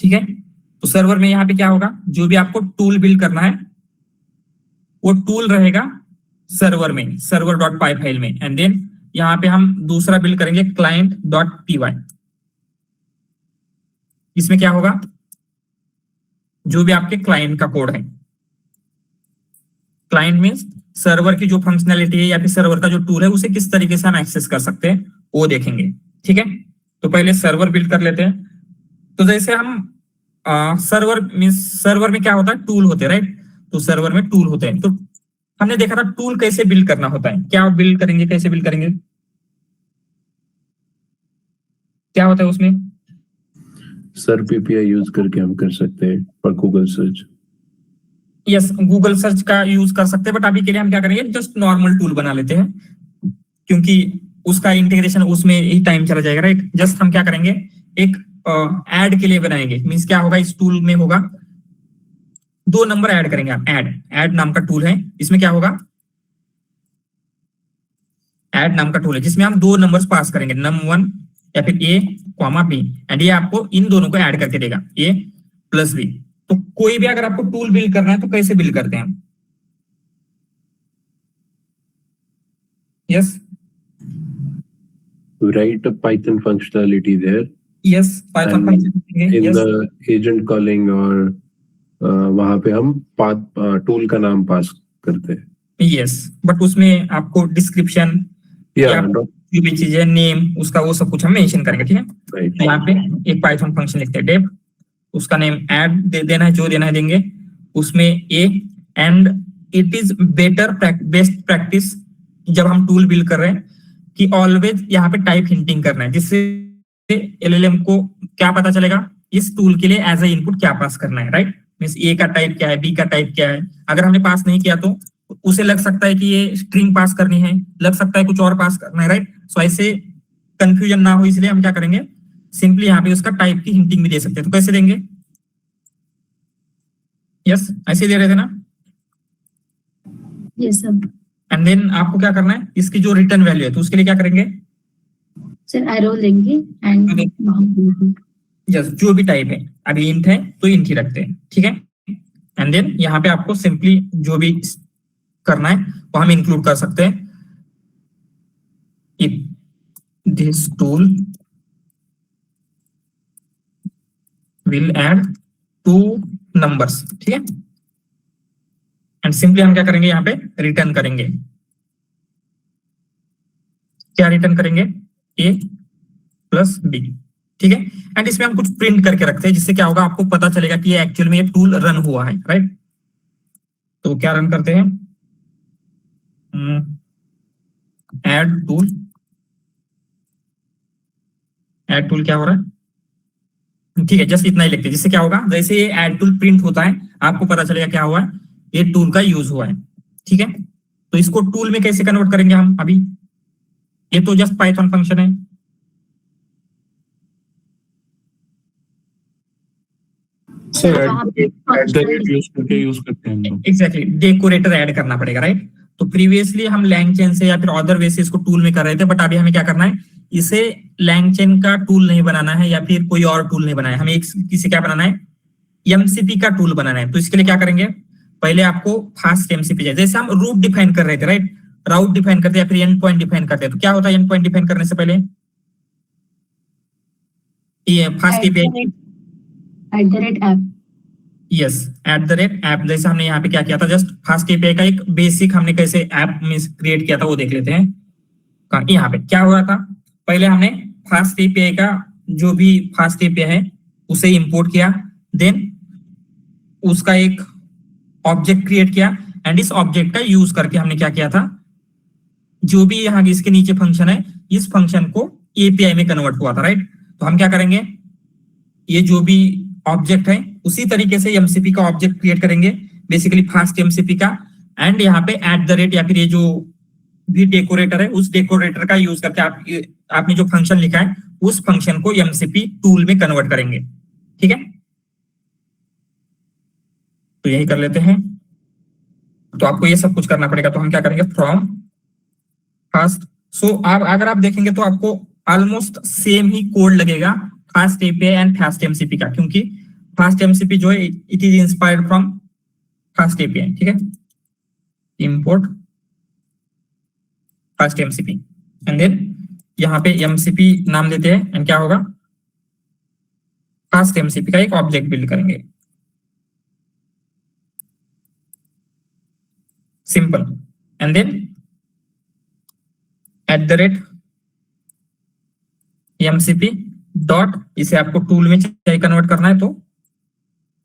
ठीक है, तो सर्वर में यहाँ पे क्या होगा, जो भी आपको टूल बिल्ड करना है वो टूल रहेगा सर्वर में, सर्वर डॉट पाई फाइल में। एंड देन यहाँ पे हम दूसरा बिल्ड करेंगे क्लाइंट डॉट पीवाई। इसमें क्या होगा, जो भी आपके क्लाइंट का कोड है, क्लाइंट मींस सर्वर की जो फंक्शनलिटी है या फिर सर्वर का जो टूल है उसे किस तरीके से हम एक्सेस कर सकते हैं वो देखेंगे। ठीक है, तो पहले सर्वर बिल्ड कर लेते हैं। तो जैसे हम सर्वर मींस सर्वर में क्या होता है, टूल होते हैं, राइट, तो सर्वर में टूल होते हैं। तो हमने देखा था टूल कैसे बिल्ड करना होता है, क्या बिल्ड करेंगे, कैसे बिल्ड करेंगे, क्या होता है उसमें। सर पीपीआई यूज करके हम कर सकते हैं और Google search. Yes, Google search का यूज कर सकते हैं, बट अभी के लिए हम क्या करेंगे, जस्ट नॉर्मल टूल बना लेते हैं, क्योंकि उसका इंटीग्रेशन उसमें ही टाइम चला जाएगा, राइट। जस्ट हम क्या करेंगे, एक ऐड के लिए बनाएंगे। मींस क्या होगा, इस टूल में होगा 2 नंबर ऐड करेंगे आप। ऐड नाम का टूल है, इसमें क्या होगा, ऐड नाम का टूल है जिसमें हम 2 नंबर्स पास करेंगे, num1 या फिर a, b, एंड ये आपको इन दोनों को ऐड करके देगा, a प्लस b। तो कोई भी अगर आपको टूल बिल्ड करना है तो कैसे बिल्ड करते हैं हम? Yes, write a Python functionality there yes, Python And function in yes, the agent calling और वहां पे हम टूल का नाम पास करते हैं। यस, बट उसमें आपको डिस्क्रिप्शन या या जो भी चीजें, नेम, उसका वो सब कुछ हम मेंशन करेंगे, ठीक है। राइट। तो यहाँ पे एक पाइथन फंक्शन लिखते हैं, डेफ, उसका नेम ऐड दे देना है, जो देना है देंगे, उसमें ए, and it is best practice जब हम टूल बिल्ड कर रहे हैं कि ऑलवेज यहाँ पे टाइप हिंटिंग करना है, जिससे एलएलएम को क्या पता चलेगा इस टूल के लिए एज ए इनपुट क्या पास करना है, राइट। मींस ए का टाइप क्या है, बी का टाइप क्या है। अगर हमने पास नहीं किया तो उसे लग सकता है कि ये स्ट्रिंग पास करनी है, लग सकता है कुछ और पास करना है, राइट। सो ऐसे कंफ्यूजन ना हो, इसलिए हम क्या करेंगे, सिंपली यहाँ पे उसका टाइप की हिंटिंग भी दे सकते हैं। तो कैसे देंगे? यस, ऐसे दे रहे थे ना। Yes, sir. एंड देन आपको क्या करना है, इसकी जो रिटर्न वैल्यू है तो उसके लिए क्या करेंगे, Sir, arrow लेंगे and यस, जो भी टाइप है, अभी इंट है तो इंट ही रखते हैं, ठीक है। एंड देन यहाँ पे आपको सिंपली जो भी करना है वो हम इंक्लूड कर सकते हैं। If this tool will add 2 numbers, ठीक है। एंड सिंपली हम क्या करेंगे, यहाँ पे रिटर्न करेंगे, क्या रिटर्न करेंगे, a प्लस b, ठीक है। एंड इसमें हम कुछ प्रिंट करके रखते हैं, जिससे क्या होगा, आपको पता चलेगा कि ये एक्चुअल में ये टूल रन हुआ है, राइट। तो क्या रन करते हैं, ऐड टूल क्या हो रहा है, ठीक है। जस्ट इतना ही लिखते हैं, जिससे क्या होगा, जैसे ये ऐड टूल प्रिंट होता है आपको पता चलेगा क्या हुआ है, ये टूल का यूज हुआ है, ठीक है। तो इसको टूल में कैसे कन्वर्ट करेंगे हम, अभी ये तो जस्ट पाइथन फंक्शन है, sir at the rate use करके यूज करते हैं हम लोग। एग्जैक्टली, डेकोरेटर ऐड करना पड़ेगा, राइट। तो प्रीवियसली हम लैंगचेन से या फिर अदर वे से इसको टूल में कर रहे थे, बट अभी हमें क्या करना है, इसे लैंगचेन का टूल नहीं बनाना है या फिर कोई और टूल नहीं बनाना है, हमें किसी क्या बनाना है, एमसीपी का टूल बनाना है। तो इसके लिए क्या करेंगे, पहले आपको फास्ट एमसीपी चाहिए। जैसे हम रूट डिफाइन कर रहे थे, राइट, राउट डिफाइन करते या फिर एंड पॉइंट डिफाइन करते हैं, तो क्या होता है एंड पॉइंट डिफाइन करने से पहले, ये fast API @app। Yes, @app। जैसे हमने यहाँ पे क्या किया था, जस्ट फास्ट एपीआई का एक बेसिक हमने कैसे ऐप में क्रिएट किया था वो देख लेते हैं। यहाँ पे क्या हो रहा था, पहले हमने फास्ट एपीआई का जो भी फास्ट एपीआई है उसे इंपोर्ट किया, देन उसका एक ऑब्जेक्ट क्रिएट किया, एंड इस ऑब्जेक्ट का यूज करके हमने क्या किया था, जो भी यहाँ इसके नीचे फंक्शन है, इस फंक्शन को एपीआई में कन्वर्ट हुआ था, राइट। तो हम क्या करेंगे, ये जो भी ऑब्जेक्ट है उसी तरीके से एमसीपी का ऑब्जेक्ट क्रिएट करेंगे, बेसिकली फास्ट एमसीपी का, एंड यहाँ पे @ या फिर ये जो भी डेकोरेटर है उस डेकोरेटर का यूज करके आपने जो फंक्शन लिखा है उस फंक्शन को एमसीपी टूल में कन्वर्ट करेंगे, ठीक है। तो यही कर लेते हैं। तो आपको ये सब कुछ करना पड़ेगा। तो हम क्या करेंगे, फ्रॉम फास्ट। सो आप अगर आप देखेंगे तो आपको ऑलमोस्ट सेम ही कोड लगेगा fast API and fast MCP का, क्योंकि फास्ट एमसीपी जो है it is inspired from fast API, ठीक है। Import fast MCP and then यहाँ पे एमसीपी नाम देते हैं, एंड क्या होगा, फास्ट एमसीपी का एक ऑब्जेक्ट बिल्ड करेंगे, simple. And then @mcp dot, इसे आपको टूल में चाहिए कन्वर्ट करना है तो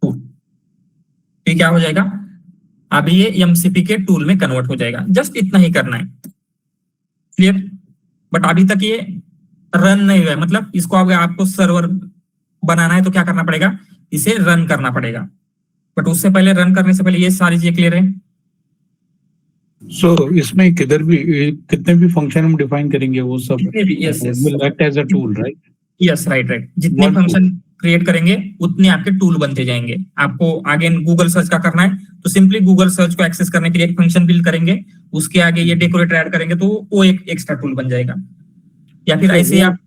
टूल, तो क्या हो जाएगा, अभी ये एमसीपी के टूल में कन्वर्ट हो जाएगा। जस्ट इतना ही करना है, क्लियर। बट अभी तक ये रन नहीं हुआ है, मतलब इसको आपको सर्वर बनाना है तो क्या करना पड़ेगा, इसे रन करना पड़ेगा। बट उससे पहले, रन करने से पहले ये सारी चीजें क्लियर है। सो इसमें किधर भी कितने भी फंक्शन हम डिफाइन करेंगे वो सब जितने भी, yes yes will act as a tool, right? Yes, right right, जितने One फंक्शन क्रिएट करेंगे उतने आपके टूल बनते जाएंगे। आपको आगे गूगल सर्च का करना है तो सिंपली गूगल सर्च को एक्सेस करने के लिए एक फंक्शन बिल्ड करेंगे, उसके आगे ये डेकोरेटर ऐड करेंगे तो वो एक एक्स्ट्रा टूल बन जाएगा। या फिर तो ऐसे आप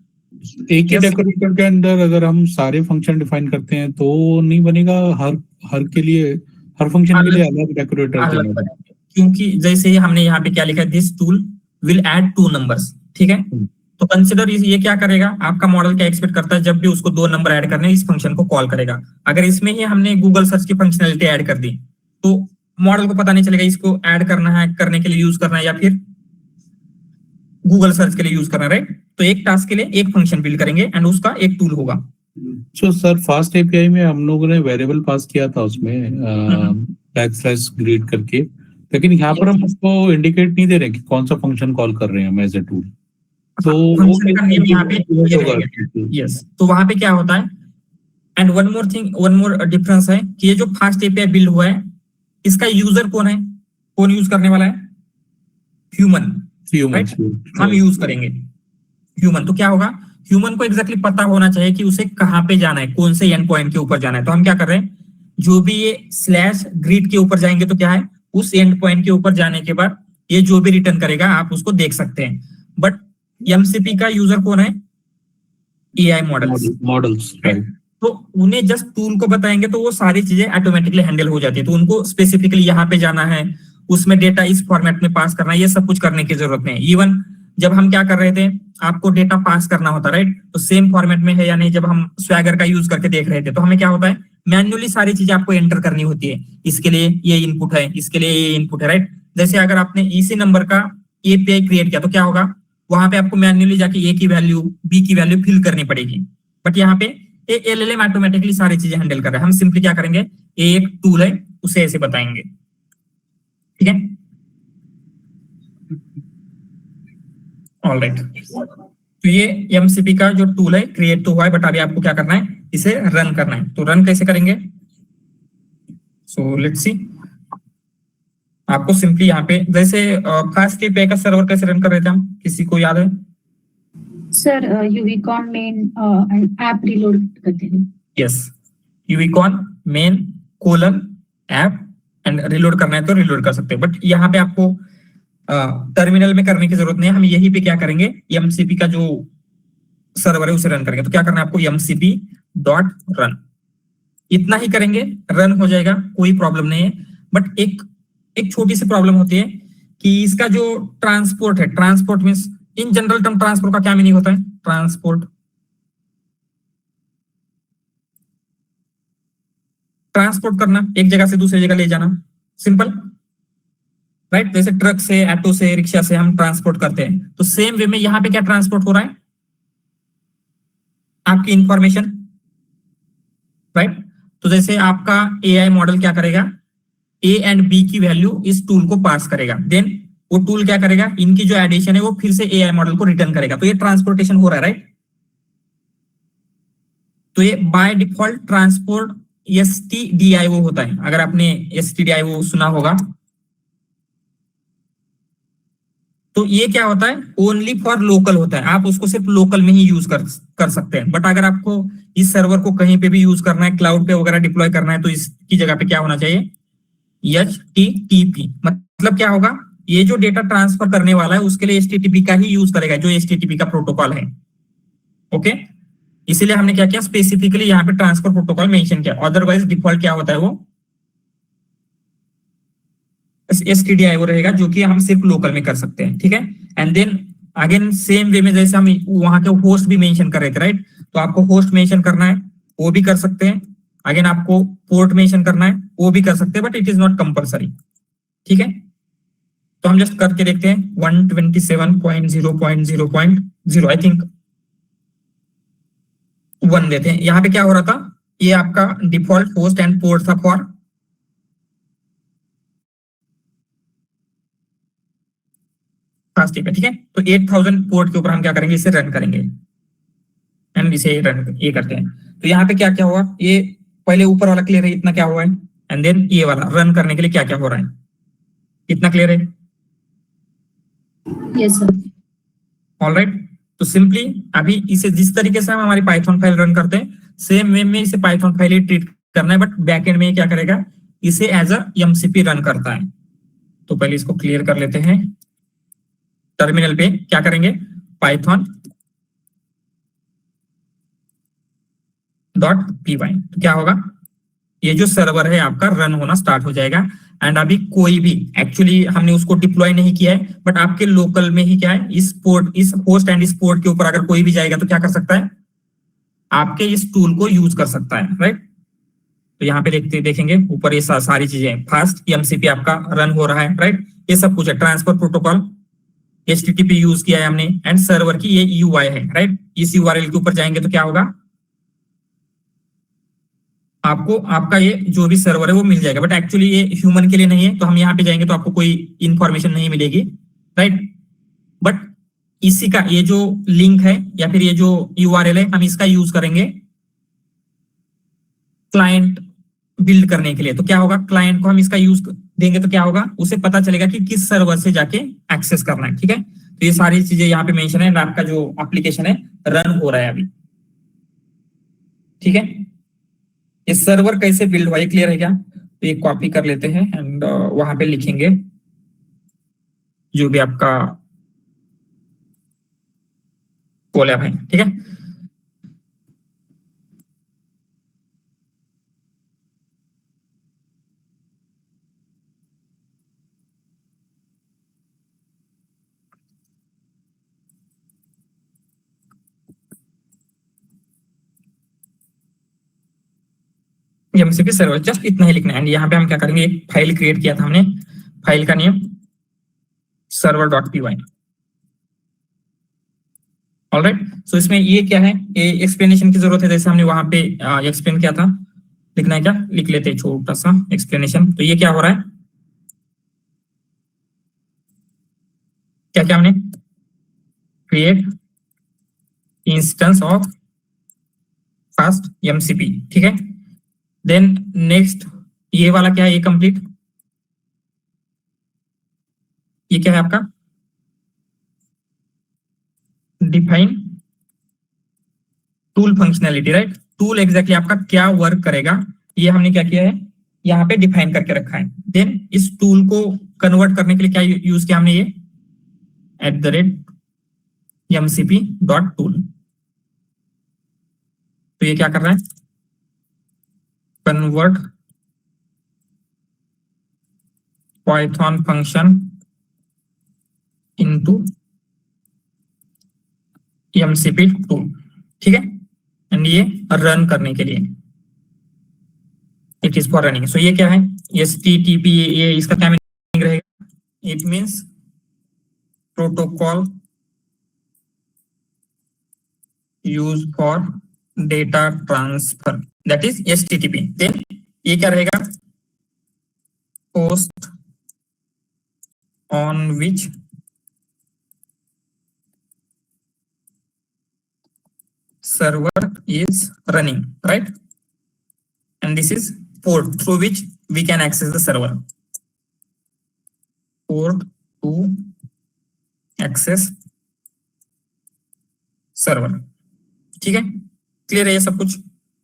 एक ही Yes. डेकोरेटर के अंदर अगर हम सारे फंक्शन डिफाइन करते हैं तो नहीं बनेगा, हर के लिए, हर फंक्शन के लिए अलग डेकोरेटर अलग देना बनाएंगे, क्योंकि जैसे हमने यहाँ पे क्या लिखा है, this tool will add 2 numbers, ठीक है। तो कंसिडर ये क्या करेगा, आपका मॉडल क्या एक्सपेक्ट करता है, जब भी उसको 2 नंबर ऐड करने इस फंक्शन को कॉल करेगा। अगर इसमें ही हमने गूगल सर्च की फंक्शनलिटी ऐड कर दी तो मॉडल को पता नहीं चलेगा इसको ऐड करना है, करने के लिए यूज करना है या फिर गूगल सर्च के लिए यूज करना है, राइट। तो एक टास्क के लिए एक फंक्शन बिल्ड करेंगे एंड उसका एक टूल होगा। सो सर फास्ट एपीआई में हम लोगों ने वेरिएबल पास किया था उसमें बैकस्लैश ग्रीड करके, लेकिन यहाँ पर हम उसको इंडिकेट नहीं दे रहे कि कौन सा फंक्शन कॉल कर रहे हैं हम एज ए टूल। तो फंक्शन का नेम यहाँ पे ये रहेगा, यस। तो वहां पे क्या होता है, and one more thing, one more difference है कि ये जो फास्ट एपीआई बिल्ड हुआ है इसका यूजर कौन है, कौन यूज करने वाला है, ह्यूमन, राइट। हम यूज करेंगे ह्यूमन। तो क्या होगा, ह्यूमन को एग्जैक्टली पता होना चाहिए कि उसे कहां पे जाना है, कौन से एंड पॉइंट के ऊपर जाना है। तो हम क्या कर रहे हैं, जो भी ये स्लैश ग्रिड के ऊपर जाएंगे तो क्या है, उस एंड पॉइंट के ऊपर जाने के बाद ये जो भी रिटर्न करेगा आप उसको देख सकते हैं। बट एमसीपी का यूजर कौन है, एआई मॉडल्स, तो उन्हें जस्ट टूल को बताएंगे तो वो सारी चीजें ऑटोमेटिकली हैंडल हो जाती है। तो उनको स्पेसिफिकली यहाँ पे जाना है, उसमें डेटा इस फॉर्मेट में पास करना है, ये सब कुछ करने की जरूरत नहीं। इवन जब हम क्या कर रहे थे, आपको डेटा पास करना होता, राइट, तो सेम फॉर्मेट में है या नहीं, जब हम स्वैगर का यूज करके देख रहे थे तो हमें क्या होता है, मैन्युअली सारी चीजें आपको एंटर करनी होती है, इसके लिए ये इनपुट है, इसके लिए ये इनपुट है, राइट। जैसे अगर आपने इसी नंबर का एपीआई क्रिएट किया तो क्या होगा, वहां पे आपको मैन्युअली जाके ए की वैल्यू, बी की वैल्यू फिल करनी पड़ेगी। बट यहाँ पे एलएलएम ऑटोमेटिकली सारी चीजें हैंडल कर रहा है। हम सिंपली क्या करेंगे, ये एक टूल है उसे ऐसे बताएंगे, ठीक है, ऑलराइट। तो ये एमसीपी का जो टूल है क्रिएट तो हुआ है, बट अभी आपको क्या करना है, इसे रन करना है। तो रन कैसे करेंगे, सो लेट्स सी। आपको सिंपली यहाँ पे जैसे फास्ट एपीआई का सर्वर कैसे रन कर रहे थे हम, किसी को याद है? Sir Uvicorn main app reload करते हैं। Yes, Uvicorn main colon app and reload करना है तो रिलोड कर सकते हैं। बट यहाँ पे आपको टर्मिनल में करने की जरूरत नहीं है, हम यहीं पे क्या करेंगे, एमसीपी का जो सर्वर है उसे रन करेंगे। तो क्या करना है आपको, एमसीपी डॉट रन, इतना ही करेंगे, रन हो जाएगा, कोई प्रॉब्लम नहीं है। बट एक छोटी सी प्रॉब्लम होती है कि इसका जो ट्रांसपोर्ट है, transport means in general term transport का क्या मीनिंग होता है, ट्रांसपोर्ट, ट्रांसपोर्ट करना, एक जगह से दूसरी जगह ले जाना, सिंपल, राइट। जैसे ट्रक से, ऑटो से, रिक्शा से हम ट्रांसपोर्ट करते हैं, तो सेम वे में यहाँ पे क्या ट्रांसपोर्ट हो रहा है, आपकी इंफॉर्मेशन, राइट। तो जैसे आपका एआई मॉडल क्या करेगा, ए एंड बी की वैल्यू इस टूल को पास करेगा, देन वो टूल क्या करेगा, इनकी जो एडिशन है वो फिर से एआई मॉडल को रिटर्न करेगा। तो ये ट्रांसपोर्टेशन हो रहा है, राइट। तो ये बाय डिफॉल्ट ट्रांसपोर्ट एसटीडीआईओ होता है, अगर आपने एसटीडीआईओ सुना होगा। तो ये क्या होता है, ओनली फॉर लोकल होता है, आप उसको सिर्फ लोकल में ही यूज कर सकते हैं। बट अगर आपको इस सर्वर को कहीं पे भी यूज करना है, क्लाउड पे वगैरह डिप्लॉय करना है, तो इसकी जगह पे क्या होना चाहिए, HTTP। मतलब क्या होगा, ये जो डेटा ट्रांसफर करने वाला है उसके लिए HTTP का ही यूज करेगा, जो HTTP का प्रोटोकॉल है, ओके। इसीलिए हमने क्या किया, स्पेसिफिकली यहाँ पे ट्रांसफर प्रोटोकॉल मेंशन किया, अदरवाइज डिफॉल्ट क्या होता है, वो STDIO रहेगा, जो कि हम सिर्फ लोकल में कर सकते हैं, ठीक है। And then again same way में जैसे हम वहां के होस्ट भी मेंशन कर रहे थे, राइट। तो आपको होस्ट मेंशन करना है वो भी कर सकते हैं, अगेन आपको पोर्ट मेंशन करना है वो भी कर सकते हैं, but it is not compulsory, ठीक है। तो हम जस्ट करके देखते हैं 127.0.0.0 आई थिंक 1 देते हैं। यहाँ पे क्या हो रहा था, ये आपका डिफॉल्ट होस्ट एंड पोर्ट था फॉर फास्ट, ठीक है। तो 8000 पोर्ट के ऊपर हम क्या करेंगे, इसे रन करेंगे एंड इसे रन ये करते हैं। तो यहाँ पे क्या क्या हुआ, ये पहले ऊपर वाला क्लियर है, इतना क्या हुआ है, एंड देन ये वाला रन करने के लिए क्या क्या हो रहा है, इतना क्लियर है? Yes, sir. ऑलराइट, तो सिंपली अभी इसे जिस तरीके से हम हमारी पाइथन फाइल रन करते हैं सेम वे में इसे पाइथन फाइल ही ट्रीट करना है, बट बैकएंड में क्या करेगा, इसे एज अ एमसीपी रन करता है। तो पहले इसको क्लियर कर लेते हैं। टर्मिनल पे क्या करेंगे, पाइथन .py, तो क्या होगा, ये जो सर्वर है आपका रन होना स्टार्ट हो जाएगा। एंड अभी कोई भी एक्चुअली हमने उसको डिप्लॉय नहीं किया है, बट आपके लोकल में ही क्या है, इस होस्ट एंड इस पोर्ट के ऊपर अगर कोई भी जाएगा तो क्या कर सकता है, आपके इस टूल को यूज कर सकता है, राइट। तो यहाँ पे देखेंगे ऊपर ये सारी चीजें, फास्ट एमसीपी आपका रन हो रहा है, राइट, ये सब कुछ है। ट्रांसफर प्रोटोकॉल HTTP यूज किया है हमने, एंड सर्वर की ये UI है, राइट। इस URL के ऊपर जाएंगे तो क्या होगा, आपको आपका ये जो भी सर्वर है वो मिल जाएगा, बट एक्चुअली ये ह्यूमन के लिए नहीं है। तो हम यहाँ पे जाएंगे तो आपको कोई इंफॉर्मेशन नहीं मिलेगी, राइट। बट इसी का ये जो लिंक है या फिर ये जो URL है, हम इसका यूज करेंगे क्लाइंट बिल्ड करने के लिए। तो क्या होगा, क्लाइंट को हम इसका यूज देंगे तो क्या होगा, उसे पता चलेगा कि किस सर्वर से जाके एक्सेस करना है, ठीक है। तो ये सारी चीजें यहाँ पे मेंशन है, आपका जो एप्लीकेशन है रन हो रहा है अभी, ठीक है। ये सर्वर कैसे बिल्ड हुआ, क्लियर है क्या? तो ये कॉपी कर लेते हैं एंड वहां पे लिखेंगे जो भी आपका कोलैब है, ठीक है। एमसीपी सर्वर, जस्ट इतना ही लिखना है। एंड यहाँ पे हम क्या करेंगे, एक फाइल क्रिएट किया था हमने, फाइल का नेम server.py, ऑलराइट। सो इसमें ये क्या है, ये एक्सप्लेनेशन की जरूरत है, जैसे हमने वहां पे एक्सप्लेन किया था। लिखना है क्या, लिख लेते हैं छोटा सा एक्सप्लेनेशन। तो ये क्या हो रहा है, क्या क्या हमने create instance of fast MCP, ठीक है। देन नेक्स्ट ये वाला क्या है, ये कंप्लीट, ये क्या है आपका define tool functionality, right. Tool exactly आपका क्या वर्क करेगा ये हमने क्या किया है, यहाँ पे डिफाइन करके रखा है। देन इस टूल को कन्वर्ट करने के लिए क्या यूज किया हमने, ये @mcp.tool। तो ये क्या कर रहा है, convert Python function into MCP tool, ठीक है। एंड ये रन करने के लिए it is for running. So ये क्या है, HTTP, ये इसका क्या मीनिंग रहेगा, it means protocol use for data transfer, that is HTTP। Then ये क्या रहेगा, host on which server is running, right, and this is port through which we can access the server, port to access server, ठीक है। Clear है ये सब कुछ,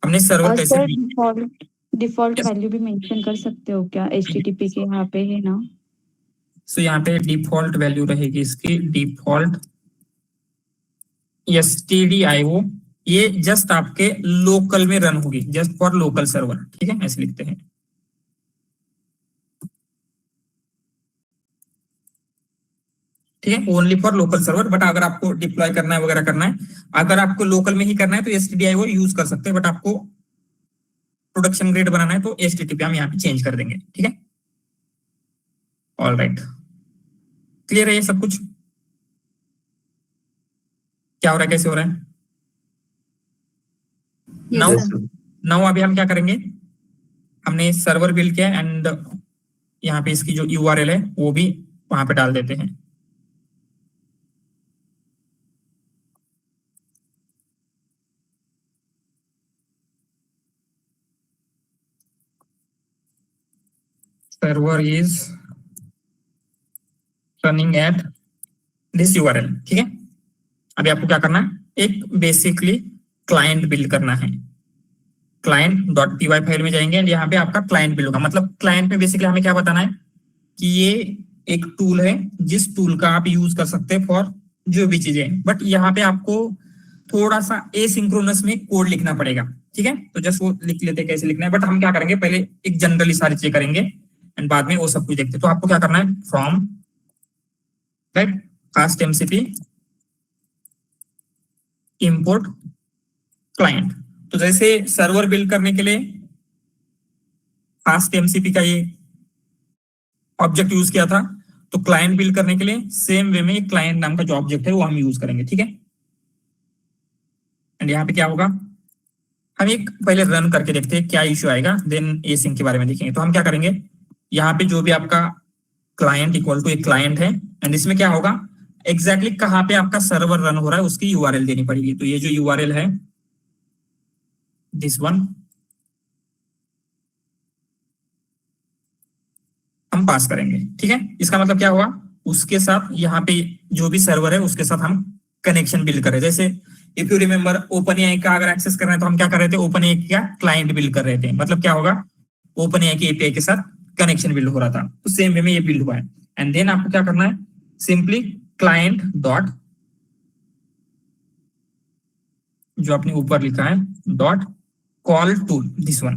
हमने सर्वर कैसे डिफॉल्ट Yes. वैल्यू भी मेंशन कर सकते हो क्या, HTTP के यहाँ पे है ना। सो यहाँ पे डिफॉल्ट वैल्यू रहेगी इसकी, डिफॉल्ट stdio, ये जस्ट आपके लोकल में रन होगी, जस्ट फॉर लोकल सर्वर, ठीक है, ऐसे लिखते हैं। ठीक है, only for local server. But अगर आपको डिप्लॉय करना है वगैरह करना है, अगर आपको लोकल में ही करना है तो stdio यूज कर सकते हैं, बट आपको प्रोडक्शन ग्रेड बनाना है तो HTTP हम यहाँ पे चेंज कर देंगे, ठीक है। ऑलराइट, क्लियर है ये सब कुछ, क्या हो रहा है, कैसे हो रहा है। Yes, Now- sir. नाउ अभी हम क्या करेंगे, हमने सर्वर बिल्ड किया एंड यहाँ पे इसकी जो URL है वो भी वहां पे डाल देते हैं। Server is running at this URL, ठीक है। अभी आपको क्या करना है, एक बेसिकली क्लाइंट बिल्ड करना है। Client dot P Y file में जाएंगे एंड यहाँ पे आपका क्लाइंट बिल्ड होगा। मतलब क्लाइंट में बेसिकली हमें क्या बताना है कि ये एक टूल है जिस टूल का आप यूज कर सकते हैं फॉर जो भी चीजें, बट यहाँ पे आपको थोड़ा सा एसिंक्रोनस में कोड लिखना पड़ेगा, ठीक है। तो जस्ट वो लिख लेते हैं कैसे लिखना है, बट हम क्या करेंगे पहले एक जनरली सारी चीजें करेंगे एंड बाद में वो सब कुछ देखते हैं। तो आपको क्या करना है, from right fast MCP import client. तो जैसे सर्वर बिल्ड करने के लिए फास्ट एमसीपी का ये ऑब्जेक्ट यूज किया था, तो क्लाइंट बिल्ड करने के लिए सेम वे में क्लाइंट नाम का जो ऑब्जेक्ट है वो हम यूज करेंगे, ठीक है। एंड यहाँ पे क्या होगा, हम एक पहले रन करके देखते हैं क्या इश्यू आएगा, देन एसिंक के बारे में देखेंगे। तो हम क्या करेंगे, यहाँ पे जो भी आपका क्लाइंट इक्वल टू एक क्लाइंट है एंड इसमें क्या होगा, एग्जैक्टली कहाँ पे आपका सर्वर रन हो रहा है उसकी यूआरएल देनी पड़ेगी। तो ये जो यूआरएल है दिस वन हम पास करेंगे, ठीक है। इसका मतलब क्या हुआ, उसके साथ यहाँ पे जो भी सर्वर है उसके साथ हम कनेक्शन बिल्ड कर रहे हैं। जैसे if you remember open AI का अगर एक्सेस कर रहे हैं तो हम क्या कर रहे थे, ओपन एआई का क्लाइंट बिल्ड कर रहे थे। मतलब क्या होगा, ओपन एआई की एपीआई के साथ कनेक्शन बिल्ड हो रहा था, तो सेम वे में ये बिल्ड हुआ है। एंड देन आपको क्या करना है, सिंपली क्लाइंट डॉट जो आपने ऊपर लिखा है dot call tool, this one.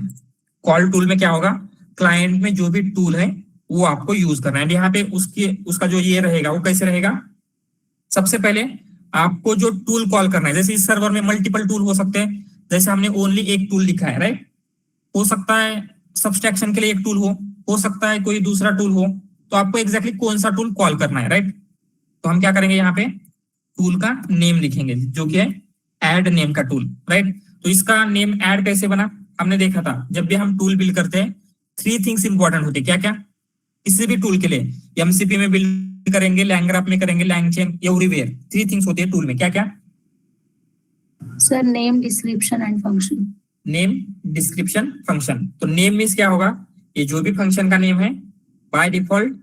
Call tool में क्या होगा, क्लाइंट में जो भी टूल है वो आपको यूज करना है। यहाँ पे उसका जो ये रहेगा वो कैसे रहेगा, सबसे पहले आपको जो टूल कॉल करना है, जैसे इस सर्वर में मल्टीपल टूल हो सकते हैं, जैसे हमने ओनली एक टूल लिखा है राइट, हो सकता है सब्सट्रैक्शन के लिए एक टूल हो सकता है कोई दूसरा टूल हो, तो आपको एग्जैक्टली कौन सा टूल कॉल करना है राइट। तो हम क्या करेंगे, यहाँ पे टूल का नेम लिखेंगे जो कि है ऐड नेम का टूल राइट। तो इसका नेम ऐड कैसे बना, हमने देखा था जब भी हम टूल बिल्ड करते हैं 3 थिंग्स इंपॉर्टेंट होते हैं, क्या क्या, किसी भी टूल के लिए एमसीपी में बिल्ड करेंगे, लैंग्राफ में करेंगे, लैंगचेन, एवरीवेयर 3 थिंग्स होती है टूल में, क्या क्या Sir, name, description and function. Name description function. तो नेम मीन्स क्या होगा, ये जो भी फंक्शन का नेम है बाय डिफॉल्ट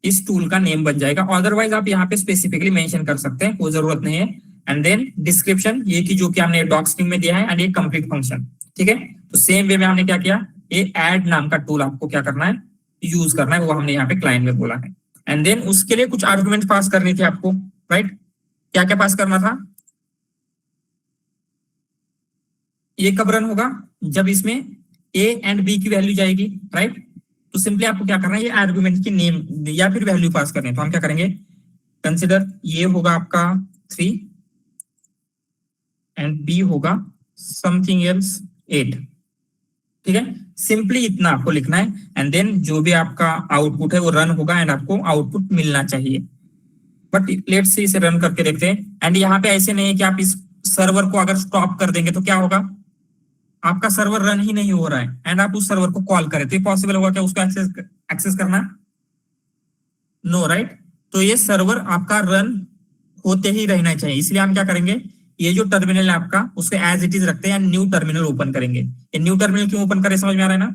इस टूल का नेम बन जाएगा, अदरवाइज आप यहाँ पे स्पेसिफिकली मेंशन कर सकते हैं, वो जरूरत नहीं है। एंड देन डिस्क्रिप्शन ये की जो कि हमने डॉक स्ट्रिंग में दिया है, एंड ये कंप्लीट फंक्शन, ठीक है। तो सेम वे में हमने क्या किया, ये ऐड नाम का टूल आपको क्या करना है, यूज करना है, वो हमने यहाँ पे क्लाइंट में बोला है। एंड देन उसके लिए कुछ आर्गुमेंट पास करनी थी आपको राइट, क्या क्या पास करना था, ये कब रन होगा, जब इसमें ए एंड बी की वैल्यू जाएगी राइट। तो सिंपली आपको क्या करना है, ये आर्गुमेंट की नेम या फिर वैल्यू पास करनी है। तो हम क्या करेंगे, कंसिडर ये होगा आपका 3 एंड बी होगा समथिंग एल्स 8, ठीक है। सिंपली इतना आपको लिखना है एंड देन जो भी आपका आउटपुट है वो रन होगा एंड आपको आउटपुट मिलना चाहिए। बट लेट्स से इसे रन करके देखते हैं। एंड यहाँ पे ऐसे नहीं है कि आप इस सर्वर को अगर स्टॉप कर देंगे तो क्या होगा, आपका सर्वर रन ही नहीं हो रहा है एंड आप उस सर्वर को कॉल करें तो ये पॉसिबल होगा क्या उसको एक्सेस करना, नो राइट। तो ये सर्वर आपका रन होते ही रहना चाहिए, इसलिए हम क्या करेंगे, ये जो टर्मिनल है आपका उसको एज इट इज रखते हैं, न्यू टर्मिनल ओपन करेंगे। ये न्यू टर्मिनल क्यों ओपन करें, समझ में आ रहा है ना।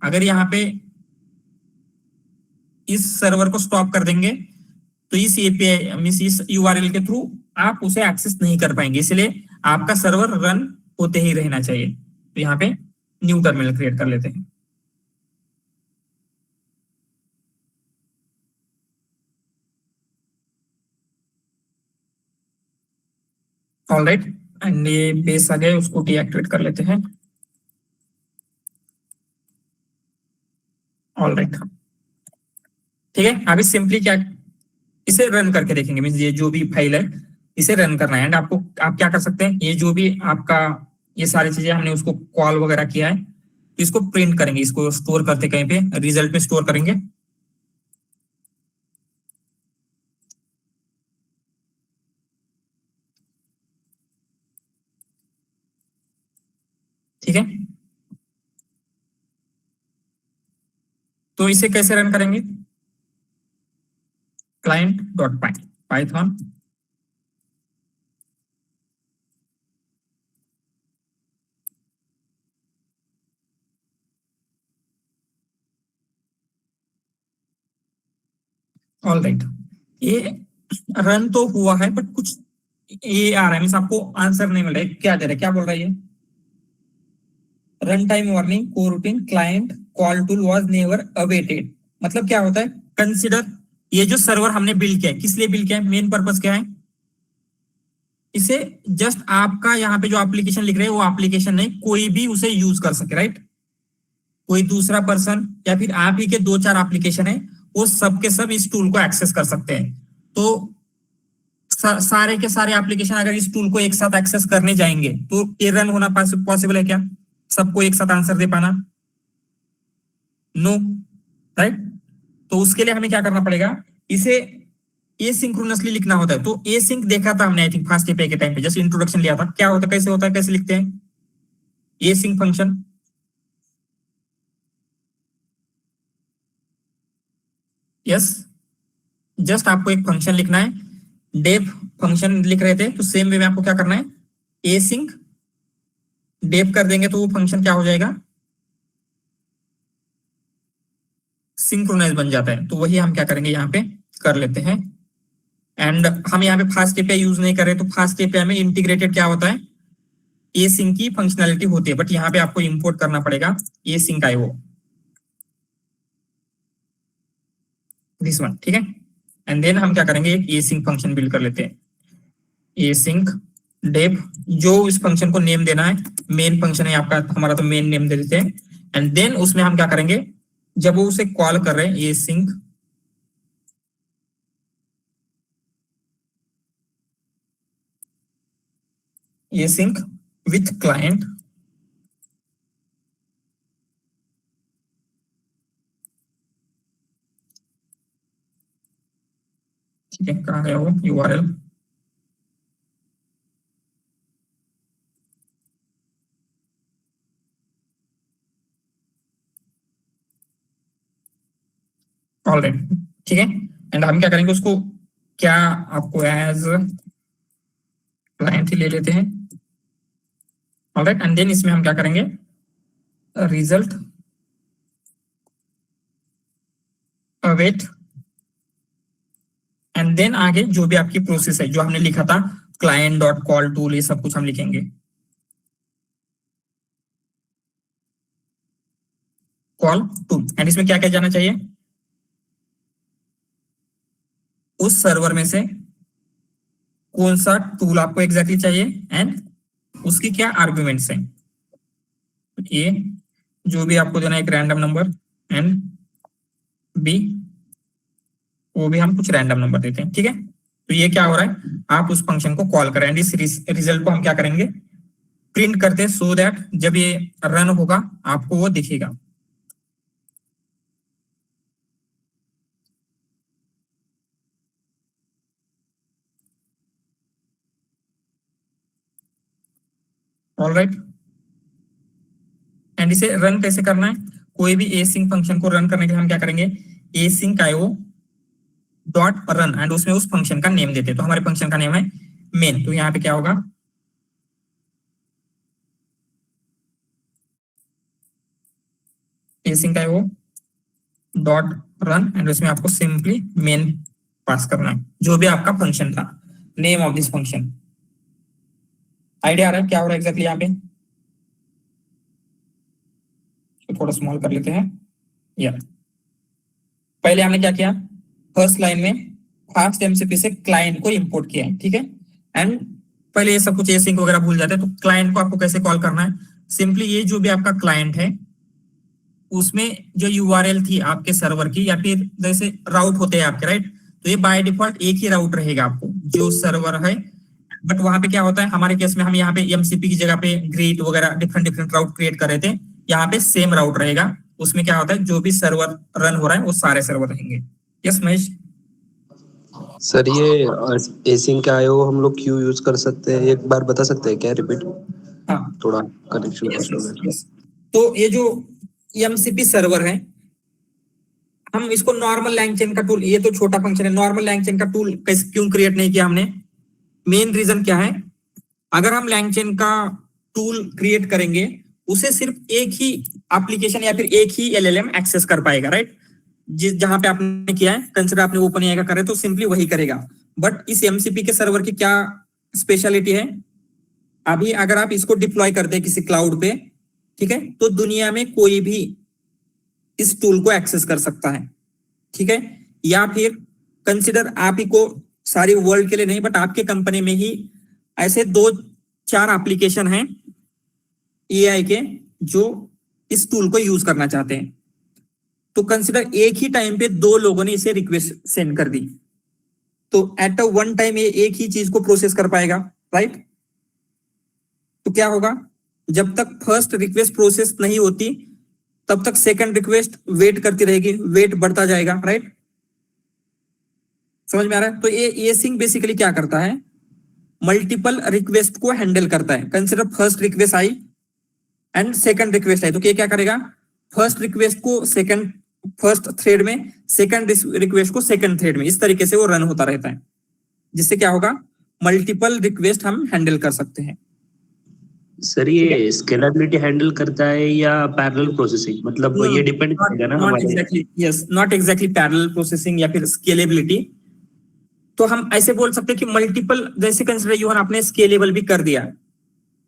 अगर यहाँ पे इस सर्वर को स्टॉप कर देंगे तो इस एपीआई मींस इस यूआरएल के थ्रू आप उसे एक्सेस नहीं कर पाएंगे, इसलिए आपका सर्वर रन होते ही रहना चाहिए। तो यहाँ पे न्यू टर्मिनल क्रिएट कर लेते हैं। ऑलराइट, एंड ये बेस आ गया, उसको डीएक्टिवेट कर लेते हैं। ऑलराइट, ठीक है। अभी सिंपली क्या, इसे रन करके देखेंगे, मींस ये जो भी फाइल है इसे रन करना है एंड आपको आप क्या कर सकते हैं, ये जो भी आपका ये सारी चीजें हमने उसको कॉल वगैरह किया है तो इसको प्रिंट करेंगे, इसको स्टोर करते कहीं पे रिजल्ट में स्टोर करेंगे। ठीक है, तो इसे कैसे रन करेंगे, client dot Python all right, ये रन तो हुआ है बट कुछ ये आ रहा है, मीन्स आपको आंसर नहीं मिल रहा है। क्या दे रहा है, क्या बोल रहा है ये? Runtime warning coroutine client call tool was never awaited. मतलब क्या होता है, कंसिडर ये जो सर्वर हमने बिल्ड किया है, किस लिए बिल्ड किया है, मेन पर्पस क्या है, इसे जस्ट आपका यहाँ पे जो एप्लीकेशन लिख रहे हैं वो एप्लीकेशन नहीं, कोई भी उसे यूज कर सके, राइट? कोई दूसरा पर्सन या फिर आप ही के 2-4 एप्लीकेशन है, वो सब के सब इस टूल को एक्सेस कर सकते हैं। तो सारे के सारे एप्लीकेशन अगर इस टूल को एक साथ एक्सेस करने जाएंगे तो ये रन होना पॉसिबल है क्या? सबको एक साथ आंसर दे पाना? No, right? तो उसके लिए हमें क्या करना पड़ेगा, इसे एसिंक्रोनसली लिखना होता है। तो एसिंक देखा था हमने आई थिंक फर्स्ट एपीआई के टाइम पे, जस्ट इंट्रोडक्शन लिया था। क्या होता है, कैसे होता है, कैसे लिखते हैं एसिंक फंक्शन? यस, जस्ट आपको एक फंक्शन लिखना है, डेफ फंक्शन लिख रहे थे, तो सेम वे में आपको क्या करना है, एसिंक डेफ कर देंगे तो वो फंक्शन क्या हो जाएगा, सिंक्रोनाइज बन जाता है। तो वही हम क्या करेंगे, यहाँ पे कर लेते हैं। एंड हम यहाँ पे फास्ट एपीआई यूज नहीं कर रहे, तो फास्ट एपीआई में इंटीग्रेटेड क्या होता है, एसिंक की फंक्शनैलिटी होती है, बट यहाँ पे आपको इंपोर्ट करना पड़ेगा एसिंक आईओ, दिस वन, ठीक है? एंड देन हम क्या करेंगे, एक एसिंक फंक्शन बिल्ड कर लेते हैं, एसिंक डेफ, जो इस फंक्शन को नेम देना है, मेन फंक्शन है आपका हमारा, तो मेन नेम दे देते हैं। एंड देन उसमें हम क्या करेंगे, जब वो उसे कॉल कर रहे हैं, एसिंक विथ क्लाइंट, ठीक है, कहाँ गया वो यूआरएल, ऑलराइट, ठीक है? एंड हम क्या करेंगे, उसको क्या आपको एज क्लाइंट ही ले लेते हैं, ऑलराइट? एंड देन इसमें हम क्या करेंगे, रिजल्ट अवेट, एंड देन आगे जो भी आपकी प्रोसेस है, जो हमने लिखा था क्लाइंट डॉट कॉल टूल, ये सब कुछ हम लिखेंगे, कॉल टूल। एंड इसमें क्या क्या जाना चाहिए, उस सर्वर में से कौन सा टूल आपको एग्जैक्टली चाहिए, एंड उसकी क्या आर्ग्यूमेंट्स हैं, ए जो भी आपको देना है एक रैंडम नंबर, एंड बी वो भी हम कुछ रैंडम नंबर देते हैं, ठीक है? तो ये क्या हो रहा है, आप उस फंक्शन को कॉल करें, एंड इस रिजल्ट को हम क्या करेंगे, प्रिंट करते हैं, सो दैट जब ये रन होगा आपको वो दिखेगा। ऑलराइट, एंड इसे रन कैसे करना है, कोई भी एसिंक फंक्शन को रन करने के लिए हम क्या करेंगे, async IO dot run, and उसमें उस फंक्शन का नेम देते हैं। तो हमारे फंक्शन का नेम है मेन, तो यहाँ पे क्या होगा, async IO dot run, and उसमें आपको सिंपली मेन पास करना है, जो भी आपका फंक्शन था, name of this function. Idea आ रहा है क्या हो रहा है एग्जैक्टली यहाँ पे? तो थोड़ा स्मॉल कर लेते हैं। या पहले हमने क्या किया, फर्स्ट लाइन में फास्ट एमसीपी से क्लाइंट को इंपोर्ट किया है, ठीक है? एंड पहले ये सब कुछ एसिंक वगैरह भूल जाते हैं, तो क्लाइंट को आपको कैसे कॉल करना है, सिंपली ये जो भी आपका क्लाइंट है उसमें जो यूआरएल थी आपके सर्वर की, या फिर जैसे राउट होते हैं आपके, राइट? तो ये बाय डिफॉल्ट एक ही राउट रहेगा आपको, जो सर्वर है, बट वहां पे क्या होता है, हमारे केस में हम यहाँ पे एमसीपी की जगह पे ग्रीट वगैरह डिफरेंट राउट क्रिएट कर रहे थे, यहाँ पे सेम राउट रहेगा। उसमें क्या होता है, जो भी सर्वर रन हो रहा है वो सारे सर्वर रहेंगे। यस महेश? सर ये एसिंक आईओ हम लोग क्यों यूज कर सकते हैं, एक बार बता सकते हैं क्या, रिपीट? हाँ, थोड़ा कनेक्शन। तो ये जो एमसीपी सर्वर है, हम इसको नॉर्मल लैंगचेन का टूल, ये तो छोटा फंक्शन है, नॉर्मल लैंगचेन का टूल कैसे क्यों क्रिएट नहीं किया हमने? मेन रीजन क्या है, अगर हम लैंगचेन का टूल क्रिएट करेंगे उसे सिर्फ एक ही एप्लीकेशन या फिर एक ही एलएलएम एक्सेस कर पाएगा, राइट? जिस जहां पे आपने किया है, कंसिडर आपने ओपन एआई का करे तो सिंपली वही करेगा। बट इस एमसीपी के सर्वर की क्या स्पेशलिटी है, अभी अगर आप इसको डिप्लॉय करते हैं किसी क्लाउड पे, ठीक है, तो दुनिया में कोई भी इस टूल को एक्सेस कर सकता है, ठीक है। या फिर कंसिडर आप ही को, सारी वर्ल्ड के लिए नहीं बट आपके कंपनी में ही ऐसे 2-4 एप्लीकेशन हैं एआई के जो इस टूल को यूज करना चाहते हैं, तो कंसिडर एक ही टाइम पे 2 लोगों ने इसे रिक्वेस्ट सेंड कर दी, तो एट अ वन टाइम ये एक ही चीज को प्रोसेस कर पाएगा, राइट। तो क्या होगा, जब तक फर्स्ट रिक्वेस्ट प्रोसेस नहीं होती तब तक सेकंड रिक्वेस्ट वेट करती रहेगी, वेट बढ़ता जाएगा, राइट। समझ में आ रहा है। तो ये सिंक बेसिकली क्या करता है, मल्टीपल रिक्वेस्ट को हैंडल करता है। कंसिडर फर्स्ट रिक्वेस्ट आई एंड सेकंड रिक्वेस्ट आई, तो क्या करेगा, फर्स्ट रिक्वेस्ट को फर्स्ट थ्रेड में, सेकंड रिक्वेस्ट को सेकंड थ्रेड में, इस तरीके से वो रन होता रहता है, जिससे क्या होगा, मल्टीपल रिक्वेस्ट हम हैंडल कर सकते हैं। सर ये स्केलेबिलिटी हैंडल करता है या पैरेलल प्रोसेसिंग, मतलब ये डिपेंड करेगा ना हमारे। नॉट एग्जैक्टली पैरेलल प्रोसेसिंग या फिर स्केलेबिलिटी। तो हम ऐसे बोल सकते हैं कि मल्टीपल, जैसे कंसिडर यूहन आपने स्केलेबल भी कर दिया।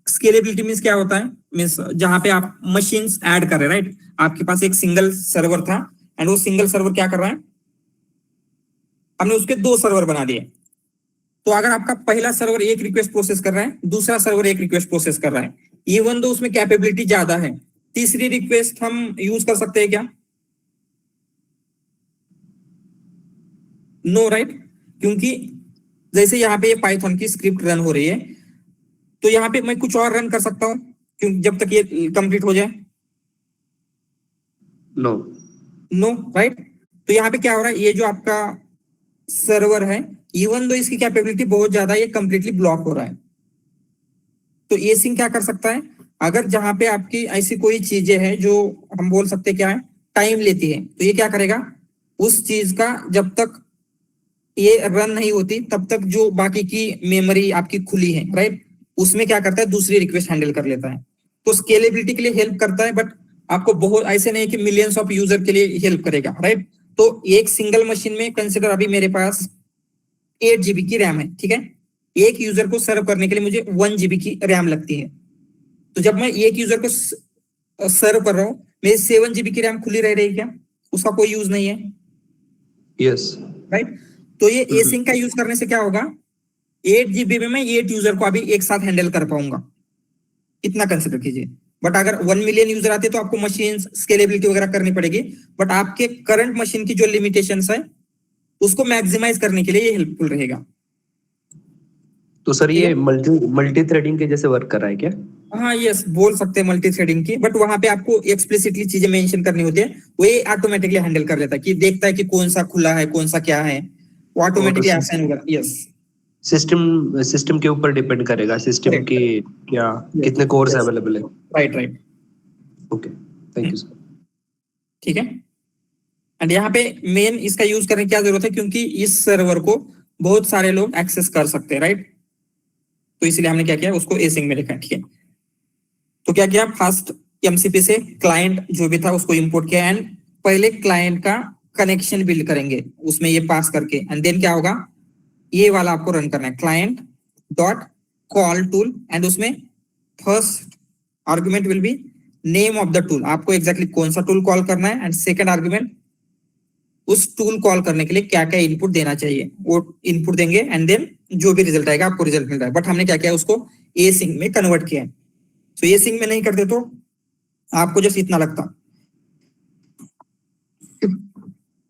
स्केलेबिलिटी मींस क्या होता है, मींस जहां पे आप मशीन्स ऐड कर रहे हैं, राइट। आपके पास एक सिंगल सर्वर था एंड वो सिंगल सर्वर क्या कर रहा है, हमने उसके 2 सर्वर बना दिए। तो अगर आपका पहला सर्वर एक रिक्वेस्ट प्रोसेस कर रहा है, दूसरा सर्वर एक रिक्वेस्ट प्रोसेस कर रहा है, इवन दो उसमें कैपेबिलिटी ज्यादा है, तीसरी रिक्वेस्ट हम यूज कर सकते हैं क्या? No, right. क्योंकि जैसे यहाँ पे ये पाइथन की स्क्रिप्ट रन हो रही है, तो यहाँ पे मैं कुछ और रन कर सकता हूँ क्योंकि जब तक ये कंप्लीट हो जाए। No no, right. तो यहाँ पे क्या हो रहा है, ये जो आपका सर्वर है, इवन दो इसकी कैपेबिलिटी बहुत ज्यादा है, ये कंप्लीटली ब्लॉक हो रहा है। तो ये सिंक क्या कर सकता है, अगर जहां पे आपकी ऐसी कोई चीजें हैं जो हम बोल सकते हैं क्या है, टाइम लेती है, तो ये क्या करेगा, उस चीज का जब तक ये रन नहीं होती तब तक जो बाकी की मेमोरी आपकी खुली है, राइट, उसमें क्या करता है, दूसरी रिक्वेस्ट हैंडल कर लेता है। तो स्केलेबिलिटी के लिए हेल्प करता है, बट आपको बहुत ऐसे नहीं कि मिलियंस ऑफ यूजर के लिए हेल्प करेगा, राइट। तो एक सिंगल मशीन में कंसिडर अभी मेरे पास 8 GB की रैम है, ठीक है। एक यूजर को सर्व करने के लिए मुझे 1 GB की रैम लगती है। तो जब मैं एक यूजर को सर्व कर रहा हूँ, मेरी 7 GB की रैम खुली रह रही है क्या? उसका कोई यूज नहीं है। Yes, right. तो ये एसिंक का यूज करने से क्या होगा, 8 GB में मैं 8 यूजर को अभी एक साथ हैंडल कर पाऊंगा, इतना कंसिडर कीजिए। बट अगर 1 मिलियन यूजर आते तो आपको मशीन स्केलेबिलिटी वगैरह करनी पड़ेगी, बट आपके करंट मशीन की जो लिमिटेशंस है उसको मैक्सिमाइज करने के लिए ये हेल्पफुल रहेगा। तो सर ये मल्टी थ्रेडिंग के जैसे वर्क कर रहा है क्या? हाँ, यस, बोल सकते हैं मल्टी थ्रेडिंग की, बट वहां पे आपको एक्सप्लिसिटली चीजें मेंशन करनी होती है, वो ये ऑटोमेटिकली हैंडल कर लेता है कि देखता है कि कौन सा खुला है, कौन सा क्या है, वो ऑटोमेटिकली असाइन होगा। यस, सिस्टम के ऊपर डिपेंड करेगा, सिस्टम के क्या कितने कोर्स अवेलेबल है। Right, right, okay, thank you sir. ठीक है। एंड यहाँ पे मेन इसका यूज करने की क्या जरूरत है, क्योंकि इस सर्वर को बहुत सारे लोग एक्सेस कर सकते हैं, राइट। तो इसलिए हमने क्या किया, उसको एसिंक में लिखा, ठीक है। तो क्या किया, फास्ट एमसीपी से क्लाइंट जो भी था उसको इंपोर्ट किया एंड पहले क्लाइंट का कनेक्शन बिल्ड करेंगे उसमें ये पास करके, एंड देन क्या होगा, ये वाला आपको रन करना है, client dot call tool, and उसमें first argument will be name of the tool, आपको एग्जैक्टली कौन सा टूल कॉल करना है, एंड सेकंड आर्गुमेंट उस टूल कॉल करने के लिए क्या क्या इनपुट देना चाहिए, वो इनपुट देंगे, एंड देन जो भी रिजल्ट आएगा आपको रिजल्ट मिल रहा है। बट हमने क्या किया, उसको एसिंक में कन्वर्ट किया है। तो एसिंक में नहीं करते तो आपको जस्ट इतना लगता,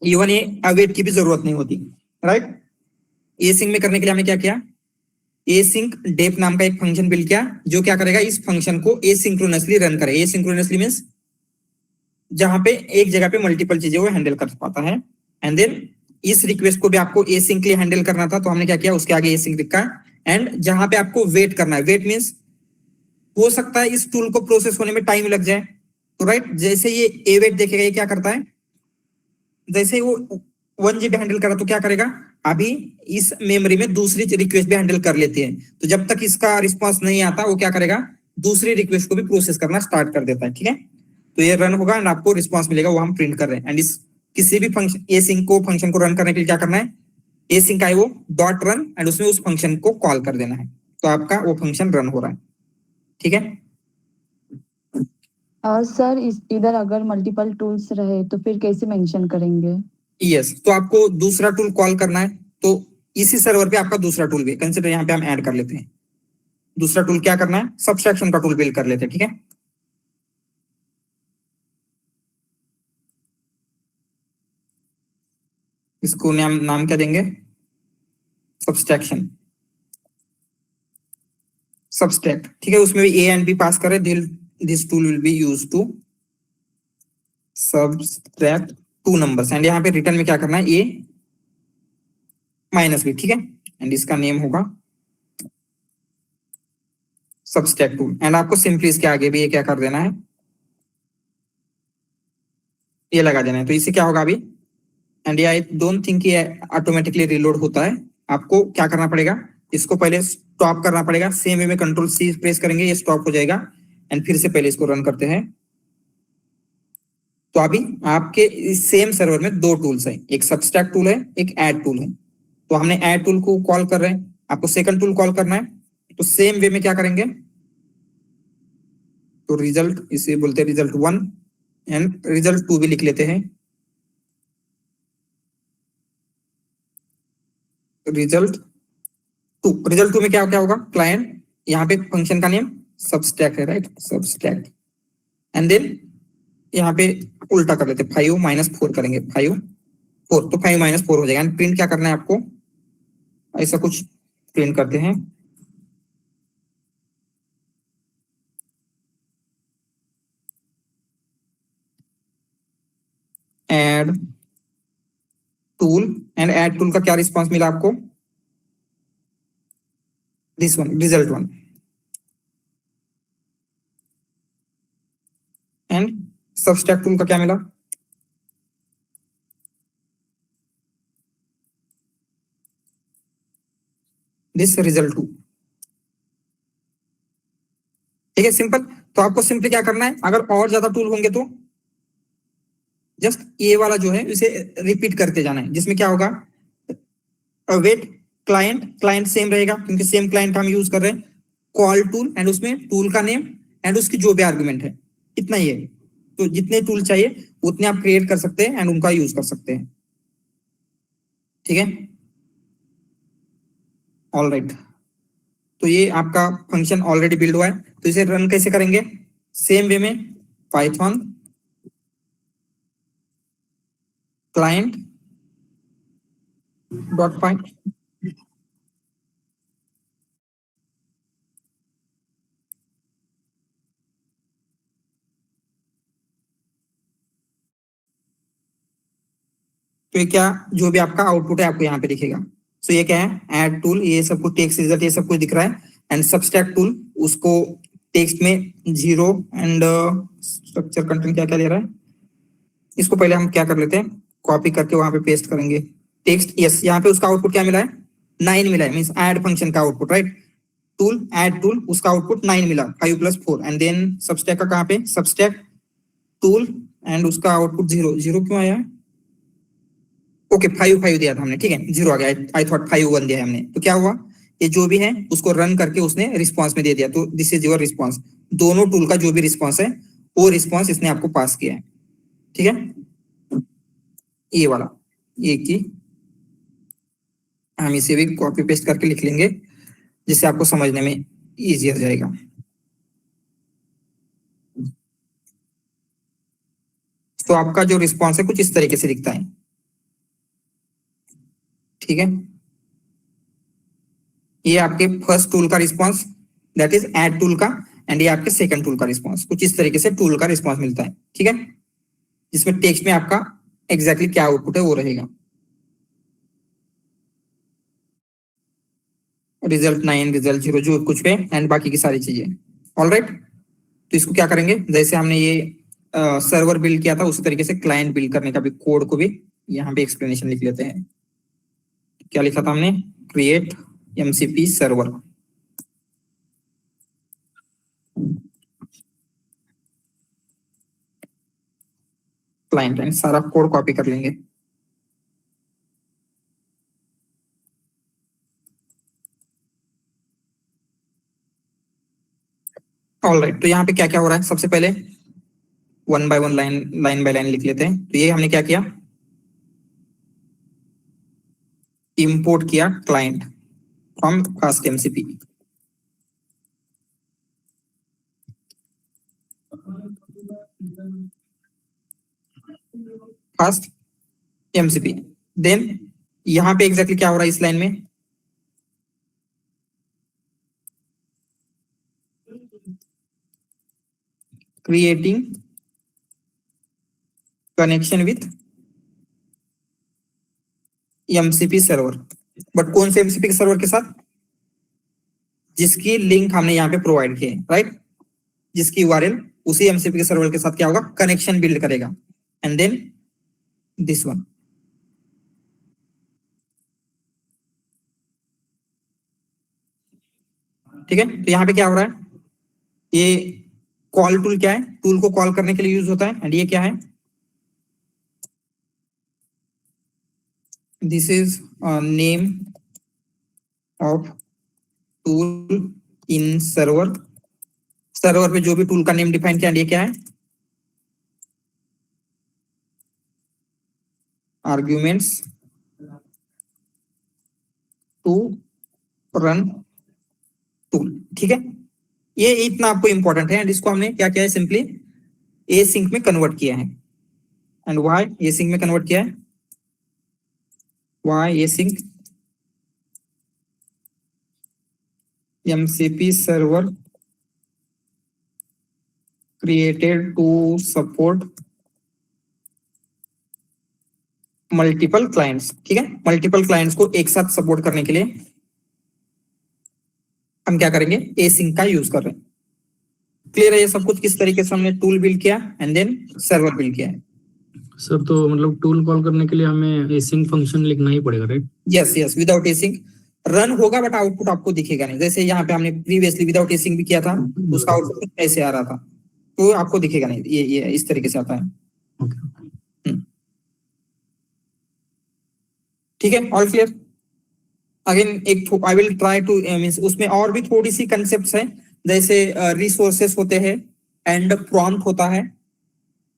इवन ये अवेट की भी जरूरत नहीं होती, राइट। एसिंक में करने के लिए हमने क्या किया, एसिंक डेप नाम का एक फंक्शन बिल्ड किया, जो क्या करेगा, इस फंक्शन को एसिंक्रोनसली रन करे। एसिंक्रोनसली मींस जहां पे एक जगह पे मल्टीपल चीजें वो हैंडल कर पाता है। एंड देन इस रिक्वेस्ट को भी आपको एसिंकली हैंडल करना था, तो हमने क्या किया, उसके आगे एसिंक लिखा। एंड जहां पे आपको वेट करना है, वेट मींस हो सकता है इस टूल को प्रोसेस होने में टाइम लग जाए, तो राइट, जैसे ये एवेट देखेगा, ये क्या करता है, जैसे वो 1 GB हैंडल करा तो क्या करेगा, अभी इस मेमोरी में दूसरी रिक्वेस्ट भी हैंडल कर लेती है, तो जब तक इसका रिस्पॉन्स नहीं आता वो क्या करेगा, दूसरी रिक्वेस्ट को भी प्रोसेस करना स्टार्ट कर देता है, ठीक है। तो ये रन होगा एंड आपको रिस्पॉन्स मिलेगा, वो हम प्रिंट कर रहे हैं। एंड इस किसी भी फंक्शन फंक्शन को रन करने के लिए क्या करना है, async IO dot run and उसमें उस फंक्शन को कॉल कर देना है, तो आपका वो फंक्शन रन हो रहा है। ठीक है, सर इधर अगर मल्टीपल टूल्स रहे तो फिर कैसे मेंशन करेंगे? यस तो आपको दूसरा टूल कॉल करना है, तो इसी सर्वर पे आपका दूसरा टूल भी कंसीडर यहाँ पे हम ऐड कर लेते हैं। दूसरा टूल क्या करना है, सब्सट्रैक्शन का टूल बिल्ड कर लेते हैं। ठीक है, इसको नाम क्या देंगे, सब्सट्रैक्शन, सब्सट्रैक्ट। ठीक है, उसमें भी ए एंड बी पास करें, this tool will be use to subtract two numbers and यहाँ पे रिटर्न में क्या करना है, ए माइनस बी। ठीक है, एंड इसका नेम होगा सब्सट्रैक्ट टूल एंड आपको सिंपली इसके आगे भी ये क्या कर देना है, ये लगा देना है। तो इससे क्या होगा अभी, एंड आई डोंट थिंक ये ऑटोमेटिकली रिलोड होता है, आपको क्या करना पड़ेगा, इसको पहले स्टॉप करना पड़ेगा। सेम वे में कंट्रोल सी प्रेस करेंगे, ये स्टॉप हो जाएगा एंड फिर से पहले इसको रन करते हैं। तो अभी आपके इस सेम सर्वर में दो टूल्स हैं, एक सब्सट्रैक्ट टूल है, एक ऐड टूल है। तो हमने ऐड टूल को कॉल कर रहे हैं, आपको सेकंड टूल कॉल करना है, तो सेम वे में क्या करेंगे, तो रिजल्ट इसे बोलते हैं रिजल्ट 1 एंड रिजल्ट 2 भी लिख लेते हैं। रिजल्ट 2 में क्या क्या होगा, क्लाइंट, यहाँ पे फंक्शन का नेम सब्सट्रैक्ट है, राइट, सब्सट्रैक्ट एंड देन यहाँ पे उल्टा कर लेते हैं, 5 - 4 करेंगे, 5 4, तो 5 - 4 हो जाएगा। एंड प्रिंट क्या करना है आपको, ऐसा कुछ प्रिंट करते हैं, add tool and add tool का क्या रिस्पांस मिला आपको, this one, result 1 and subtract tool का क्या मिला, दिस रिजल्ट 2। ठीक है, सिंपल। तो आपको सिंपली क्या करना है, अगर और ज्यादा टूल होंगे तो जस्ट ये वाला जो है इसे रिपीट करते जाना है, जिसमें क्या होगा, वेट क्लाइंट सेम रहेगा क्योंकि सेम क्लाइंट हम यूज कर रहे हैं, कॉल टूल एंड उसमें टूल का नेम एंड उसकी जो भी आर्गुमेंट है, इतना ही है। तो जितने टूल चाहिए उतने आप क्रिएट कर सकते हैं एंड उनका यूज कर सकते हैं। ठीक है, ऑल राइट। तो ये आपका फंक्शन ऑलरेडी बिल्ड हुआ है, तो इसे रन कैसे करेंगे, सेम वे में पाइथन क्लाइंट डॉट पाई, तो ये क्या, जो भी आपका आउटपुट है आपको यहाँ पे दिखेगा। सो ये क्या है, ऐड टूल, ये सब कुछ टेक्स्ट रिजल्ट ये सब कुछ दिख रहा है एंड सब्सट्रैक्ट टूल उसको टेक्स्ट में 0 एंड स्ट्रक्चर कंटेंट क्या क्या ले रहा है, इसको पहले हम क्या कर लेते हैं, कॉपी करके वहां पे पेस्ट करेंगे टेक्स्ट। यस, यहाँ पे उसका आउटपुट क्या मिला है, 9 मिला है, मींस ऐड फंक्शन का output, right. Tool add tool उसका आउटपुट 9 मिला, 5 + 4 एंड देन सब्सट्रैक्ट का कहाँ पे, सब्सट्रैक्ट टूल एंड उसका आउटपुट 0 क्यों आया, ओके 5 दिया था हमने, ठीक है 0 आ गया, आई थॉट 5 1 दिया है हमने। तो क्या हुआ, ये जो भी है उसको रन करके उसने रिस्पांस में दे दिया, तो दिस इज योर रिस्पांस। दोनों टूल का जो भी रिस्पांस है वो रिस्पांस इसने आपको पास किया है। ठीक है, ये वाला, ये की हम इसे भी कॉपी पेस्ट करके लिख लेंगे जिससे आपको समझने में इजी हो जाएगा। तो आपका जो रिस्पांस है कुछ इस तरीके से दिखता है। ठीक है, ये आपके फर्स्ट टूल का response, that is add tool का, एंड ये आपके सेकंड टूल का रिस्पांस, कुछ इस तरीके से टूल का रिस्पांस मिलता है। ठीक है, जिसमें टेक्स्ट में आपका एग्जैक्टली क्या आउटपुट है वो रहेगा, रिजल्ट 9, रिजल्ट 0 जो कुछ पे एंड बाकी की सारी चीजें। ऑल राइट, तो इसको क्या करेंगे, जैसे हमने ये सर्वर बिल्ड किया था उसी तरीके से क्लाइंट बिल्ड करने का भी कोड को भी यहाँ पे एक्सप्लेनेशन लिख लेते हैं। क्या लिखा था हमने, create MCP server. Client and सारा कोड कॉपी कर लेंगे। ऑलराइट, तो यहाँ पे क्या क्या हो रहा है, सबसे पहले one by one line by line लिख लेते हैं। तो ये हमने क्या किया, इंपोर्ट किया client from fast MCP. Fast MCP, then यहां पे एग्जैक्टली क्या हो रहा है इस लाइन में, creating connection with MCP server. But कौन से एमसीपी के सर्वर के साथ, जिसकी लिंक हमने यहाँ पे प्रोवाइड की है, राइट, जिसकी यूआरएल उसी एमसीपी के सर्वर के साथ क्या होगा, कनेक्शन बिल्ड करेगा। एंड देन दिस वन, ठीक है। तो यहाँ पे क्या हो रहा है, ये कॉल टूल क्या है, टूल को कॉल करने के लिए यूज होता है। एंड ये क्या है, this is name of tool in server. Server पे जो भी टूल का नेम डिफाइन किया, ये क्या है, आर्ग्यूमेंट्स टू रन टूल, ठीक है। ये इतना आपको इंपॉर्टेंट है। एंड इसको हमने क्या किया है, सिंपली ए सिंक में कन्वर्ट किया है। एंड वाई ए सिंक में कन्वर्ट किया है, why async MCP server created to support multiple clients, ठीक है। मल्टीपल क्लाइंट्स को एक साथ सपोर्ट करने के लिए हम क्या करेंगे, ए सिंक का यूज कर रहे हैं। क्लियर है ये सब कुछ, किस तरीके से हमने टूल बिल्ड किया एंड देन सर्वर बिल्ड किया है। सर तो मतलब टूल कॉल करने के लिए हमें एसिंक फंक्शन लिखना ही पड़ेगा, right? Yes yes, without async run होगा बट आउटपुट आपको दिखेगा नहीं। जैसे यहाँ पे हमने प्रीवियसली विदाउट एसिंक भी किया था, उसका आउटपुट ऐसे आ रहा था, तो आपको दिखेगा नहीं। ये इस तरीके से आता है, ठीक है। All clear? अगेन एक I will try to means उसमें और भी थोड़ी सी कंसेप्ट्स है, जैसे रिसोर्सेस होते हैं एंड प्रॉम्प्ट होता है,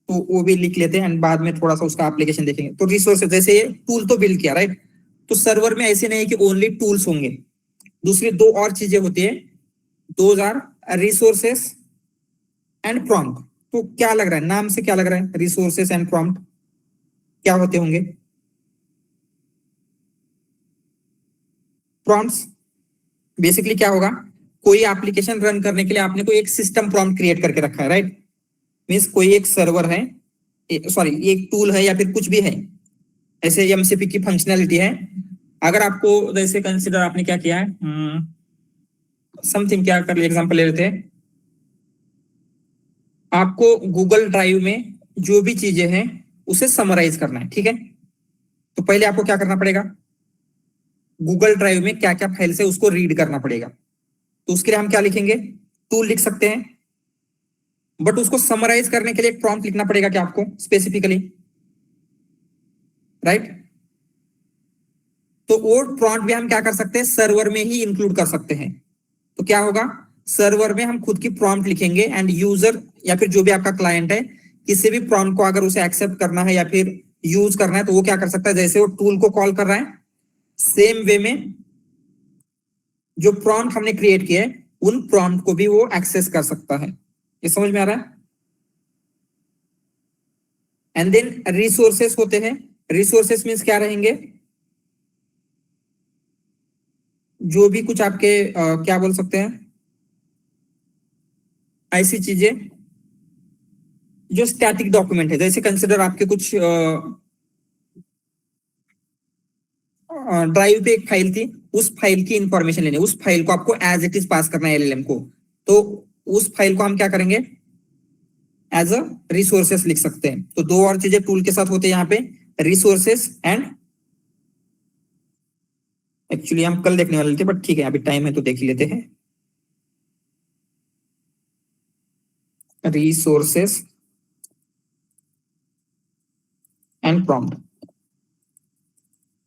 तो वो भी लिख लेते हैं एंड बाद में थोड़ा सा उसका एप्लीकेशन देखेंगे। तो रिसोर्सेस, जैसे ये टूल तो बिल्ड किया, राइट, तो सर्वर में ऐसे नहीं कि ओनली टूल्स होंगे, दूसरी दो और चीजें होती है, those are resources and prompt. तो क्या लग रहा है, नाम से क्या लग रहा है, रिसोर्सेस एंड प्रॉम्प्ट क्या होते होंगे? प्रॉम्प्ट्स बेसिकली क्या होगा, कोई एप्लीकेशन रन करने के लिए आपने कोई एक सिस्टम प्रॉम्प्ट क्रिएट करके रखा है, राइट। मींस कोई एक सर्वर है, सॉरी एक टूल है या फिर कुछ भी है, ऐसे एमसीपी की फंक्शनैलिटी है। अगर आपको जैसे कंसीडर आपने क्या किया है, समथिंग क्या कर एग्जांपल ले लेते हैं, आपको गूगल ड्राइव में जो भी चीजें हैं उसे समराइज करना है, ठीक है। तो पहले आपको क्या करना पड़ेगा, गूगल ड्राइव में क्या क्या फाइल्स है उसको रीड करना पड़ेगा। तो उसके लिए हम क्या लिखेंगे, टूल लिख सकते हैं, बट उसको समराइज करने के लिए एक प्रॉम्प्ट लिखना पड़ेगा क्या आपको स्पेसिफिकली, राइट। तो वो प्रॉम्प्ट भी हम क्या कर सकते हैं, सर्वर में ही इंक्लूड कर सकते हैं। तो क्या होगा, सर्वर में हम खुद की प्रॉम्प्ट लिखेंगे एंड यूजर या फिर जो भी आपका क्लाइंट है, किसी भी प्रॉम्प्ट को अगर उसे एक्सेप्ट करना है या फिर यूज करना है, तो वो क्या कर सकता है, जैसे वो टूल को कॉल कर रहा है, सेम वे में जो प्रॉम्प्ट हमने क्रिएट किया है उन प्रॉम्प्ट को भी वो एक्सेस कर सकता है। ये समझ में आ रहा है? एंड देन रिसोर्सेस होते हैं, रिसोर्सेस मींस क्या रहेंगे, जो भी कुछ आपके क्या बोल सकते हैं, ऐसी चीजें जो स्टैटिक डॉक्यूमेंट है, जैसे कंसिडर आपके कुछ ड्राइव पे एक फाइल थी, उस फाइल की इंफॉर्मेशन लेनी, उस फाइल को आपको एज इट इज पास करना है एलएलएम को, तो उस फाइल को हम क्या करेंगे, एज अ रिसोर्सेस लिख सकते हैं। तो दो और चीजें टूल के साथ होते हैं यहाँ पे, रिसोर्सेस एंड, एक्चुअली हम कल देखने वाले थे बट ठीक है अभी टाइम है तो देख लेते हैं। Resources and prompt.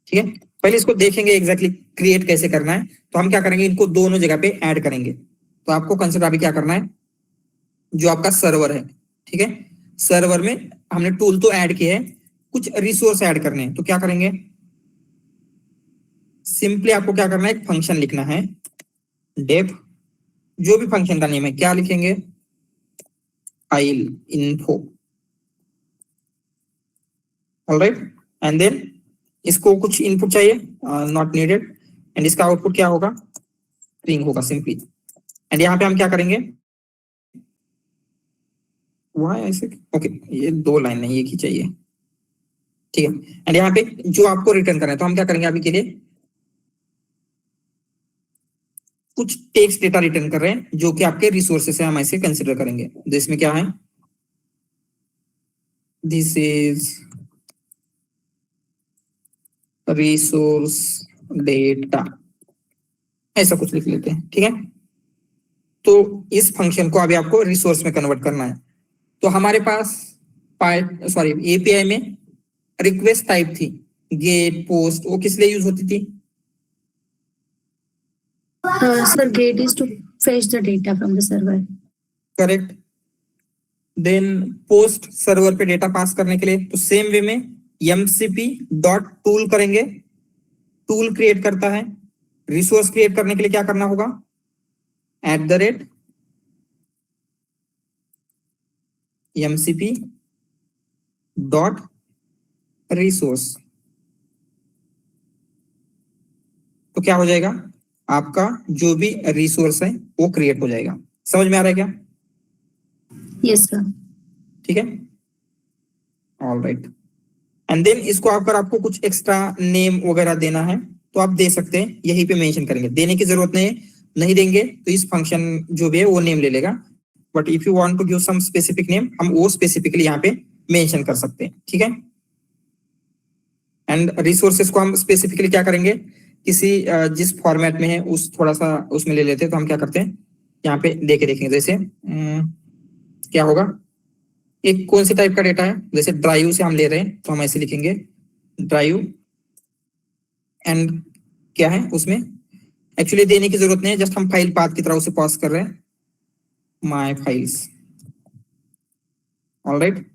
ठीक है, पहले इसको देखेंगे एग्जैक्टली क्रिएट कैसे करना है। तो हम क्या करेंगे, इनको दोनों जगह पे ऐड करेंगे। तो आपको कंसिडर अभी क्या करना है, जो आपका सर्वर है, ठीक है, सर्वर में हमने टूल तो ऐड किया है, कुछ रिसोर्स ऐड करने हैं। तो क्या करेंगे, सिंपली आपको क्या करना है, एक फंक्शन लिखना है, डेफ, जो भी फंक्शन का नेम है, क्या लिखेंगे, file info, all right, and then इसको कुछ इनपुट चाहिए, नॉट नीडेड, एंड इसका आउटपुट क्या होगा, स्ट्रिंग होगा सिंपली। एंड यहाँ पे हम क्या करेंगे, वहां ऐसे, ओके, ये 2 लाइन नहीं, एक ही चाहिए, ठीक है। एंड यहाँ पे जो आपको रिटर्न करना है, तो हम क्या करेंगे, अभी के लिए कुछ टेक्स्ट डेटा रिटर्न कर रहे हैं, जो कि आपके रिसोर्सेस है, हम ऐसे कंसिडर करेंगे। तो इसमें क्या है, दिस इज रिसोर्स डेटा, ऐसा कुछ लिख लेते हैं, ठीक है। तो इस फंक्शन को अभी आपको रिसोर्स में कन्वर्ट करना है। तो हमारे पास एपीआई में रिक्वेस्ट टाइप थी, गेट, पोस्ट, वो किस लिए यूज होती थी, Sir, GET is to fetch the data from the server. Correct. Then post server पे डेटा पास करने के लिए, तो सेम वे में mcp डॉट टूल करेंगे, टूल क्रिएट करता है। रिसोर्स क्रिएट करने के लिए क्या करना होगा, @mcp डॉट रिसोर्स। तो क्या हो जाएगा, आपका जो भी रिसोर्स है वो क्रिएट हो जाएगा। समझ में आ रहा है क्या, Yes, sir. ठीक है, ऑलराइट। एंड देन इसको अगर आपको कुछ एक्स्ट्रा नेम वगैरह देना है तो आप दे सकते हैं, यहीं पे मेंशन करेंगे, देने की जरूरत नहीं है, नहीं देंगे तो इस फंक्शन जो भी है वो नेम ले लेगा। But if you want to give some specific name, हम वो स्पेसिफिकली यहाँ पे मेंशन कर सकते हैं, ठीक है। एंड रिसोर्सेस को हम स्पेसिफिकली क्या करेंगे, किसी जिस फॉर्मेट में है उस थोड़ा सा उसमें ले लेते हैं। तो हम क्या करते हैं, यहाँ पे देके देखेंगे, जैसे क्या होगा, एक कौन सी टाइप का डेटा है, जैसे ड्राइव से हम ले रहे हैं, तो हम ऐसे लिखेंगे ड्राइव, एंड क्या है उसमें, एक्चुअली देने की जरूरत नहीं है, जस्ट हम फाइल पाथ की तरह उसे पास कर रहे हैं, माय फाइल्स, ऑलराइट।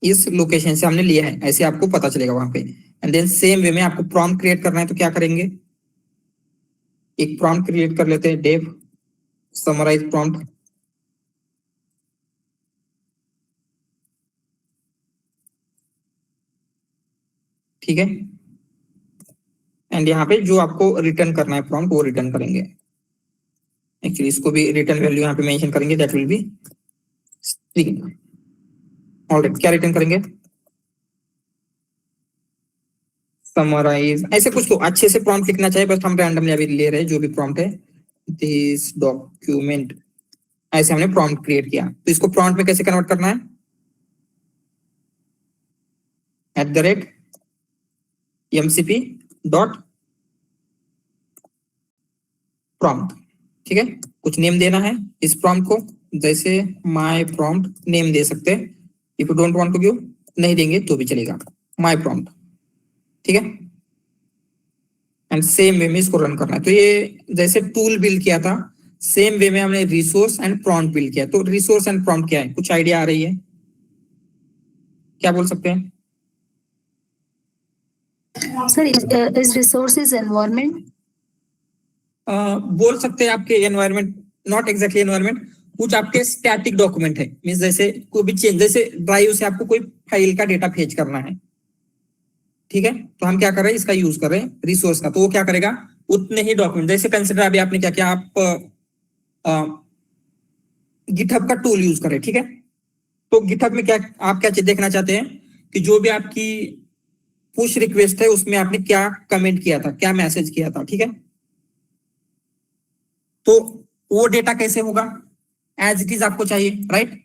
इस लोकेशन से हमने लिया है, ऐसे आपको पता चलेगा वहां पे। एंड देन सेम वे में आपको प्रॉम्प्ट क्रिएट करना है, तो क्या करेंगे, एक प्रॉम्प्ट क्रिएट कर लेते हैं, डेव समराइज प्रॉम्प्ट, ठीक है। एंड यहाँ पे जो आपको रिटर्न करना है प्रॉम्प्ट, वो रिटर्न करेंगे। एक्चुअली इसको भी रिटर्न वैल्यू यहाँ पे मेंशन करेंगे, that will be string, alright. क्या रिटर्न करेंगे, समराइज, ऐसे कुछ तो अच्छे से प्रॉम्प्ट लिखना चाहिए, बस हम रैंडमली अभी ले रहे हैं जो भी प्रॉम्प्ट है, दिस डॉक्यूमेंट, ऐसे हमने प्रॉम्प्ट क्रिएट किया। तो इसको प्रॉम्प्ट में कैसे कन्वर्ट करना है, @mcp डॉट प्रॉम्प्ट, ठीक है। कुछ नेम देना है इस प्रॉम्प्ट को, जैसे माय प्रॉम्प्ट नेम दे सकते हैं। If you don't want to give, नहीं देंगे तो भी चलेगा, माय प्रॉम्प्ट, ठीक है। एंड सेम वे में इसको रन करना है। तो ये जैसे टूल बिल्ड किया था, सेम वे में हमने रिसोर्स एंड प्रॉम्प्ट बिल्ड किया। तो रिसोर्स एंड प्रॉम्प्ट क्या है, कुछ आइडिया आ रही है, क्या बोल सकते हैं, Sir, is resources environment? बोल सकते हैं आपके एनवायरनमेंट, नॉट एग्जैक्टली एनवायरनमेंट, कुछ आपके स्टैटिक डॉक्यूमेंट है, मींस जैसे कोई भी चेंज, जैसे ड्राइव से आपको कोई फाइल का डेटा फेच करना है, ठीक है। तो हम क्या कर रहे हैं, इसका यूज कर रहे हैं रिसोर्स का। तो वो क्या करेगा, उतने ही डॉक्यूमेंट, जैसे कंसिडर अभी आपने क्या किया, आप गिटहब का टूल यूज करें, ठीक है। तो गिटहब में क्या आप क्या देखना चाहते हैं कि जो भी आपकी पुश रिक्वेस्ट है उसमें आपने क्या कमेंट किया था, क्या मैसेज किया था, ठीक है। तो वो डेटा कैसे होगा, एज इट इज आपको चाहिए, राइट।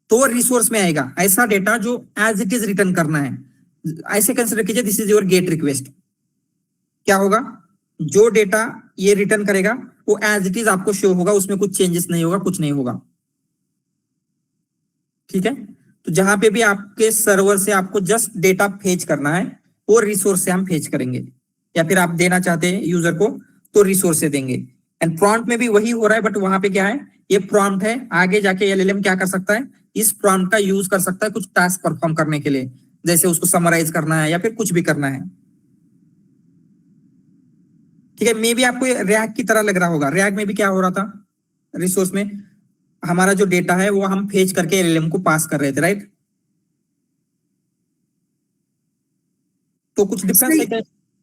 तो रिसोर्स में आएगा ऐसा डेटा जो एज इट इज रिटर्न करना है। ऐसे कंसिडर कीजिए, this is your gate request. क्या होगा, जो डेटा ये रिटर्न करेगा वो एज इट इज आपको शो होगा, उसमें कुछ चेंजेस नहीं होगा, कुछ नहीं होगा। ठीक है। तो जहां पे भी आपके सर्वर से आपको जस्ट डेटा फेच करना है वो रिसोर्स से हम फेच करेंगे, या फिर आप देना चाहते हैं यूजर को तो रिसोर्स से देंगे। एंड प्रॉम्प्ट में भी वही हो रहा है, बट वहां पे क्या है, ये प्रॉम्प्ट है, आगे जाके एलएलएम क्या कर सकता है, इस प्रॉम्प्ट का यूज कर सकता है कुछ टास्क परफॉर्म करने के लिए, जैसे उसको समराइज करना है या फिर कुछ भी करना है। ठीक है, मे भी आपको रिएक्ट की तरह लग रहा होगा। रिएक्ट में भी क्या हो रहा था, रिसोर्स में हमारा जो डेटा है वो हम फेच करके एलएलएम को पास कर रहे थे, राइट। तो कुछ डिफरेंस है क्या?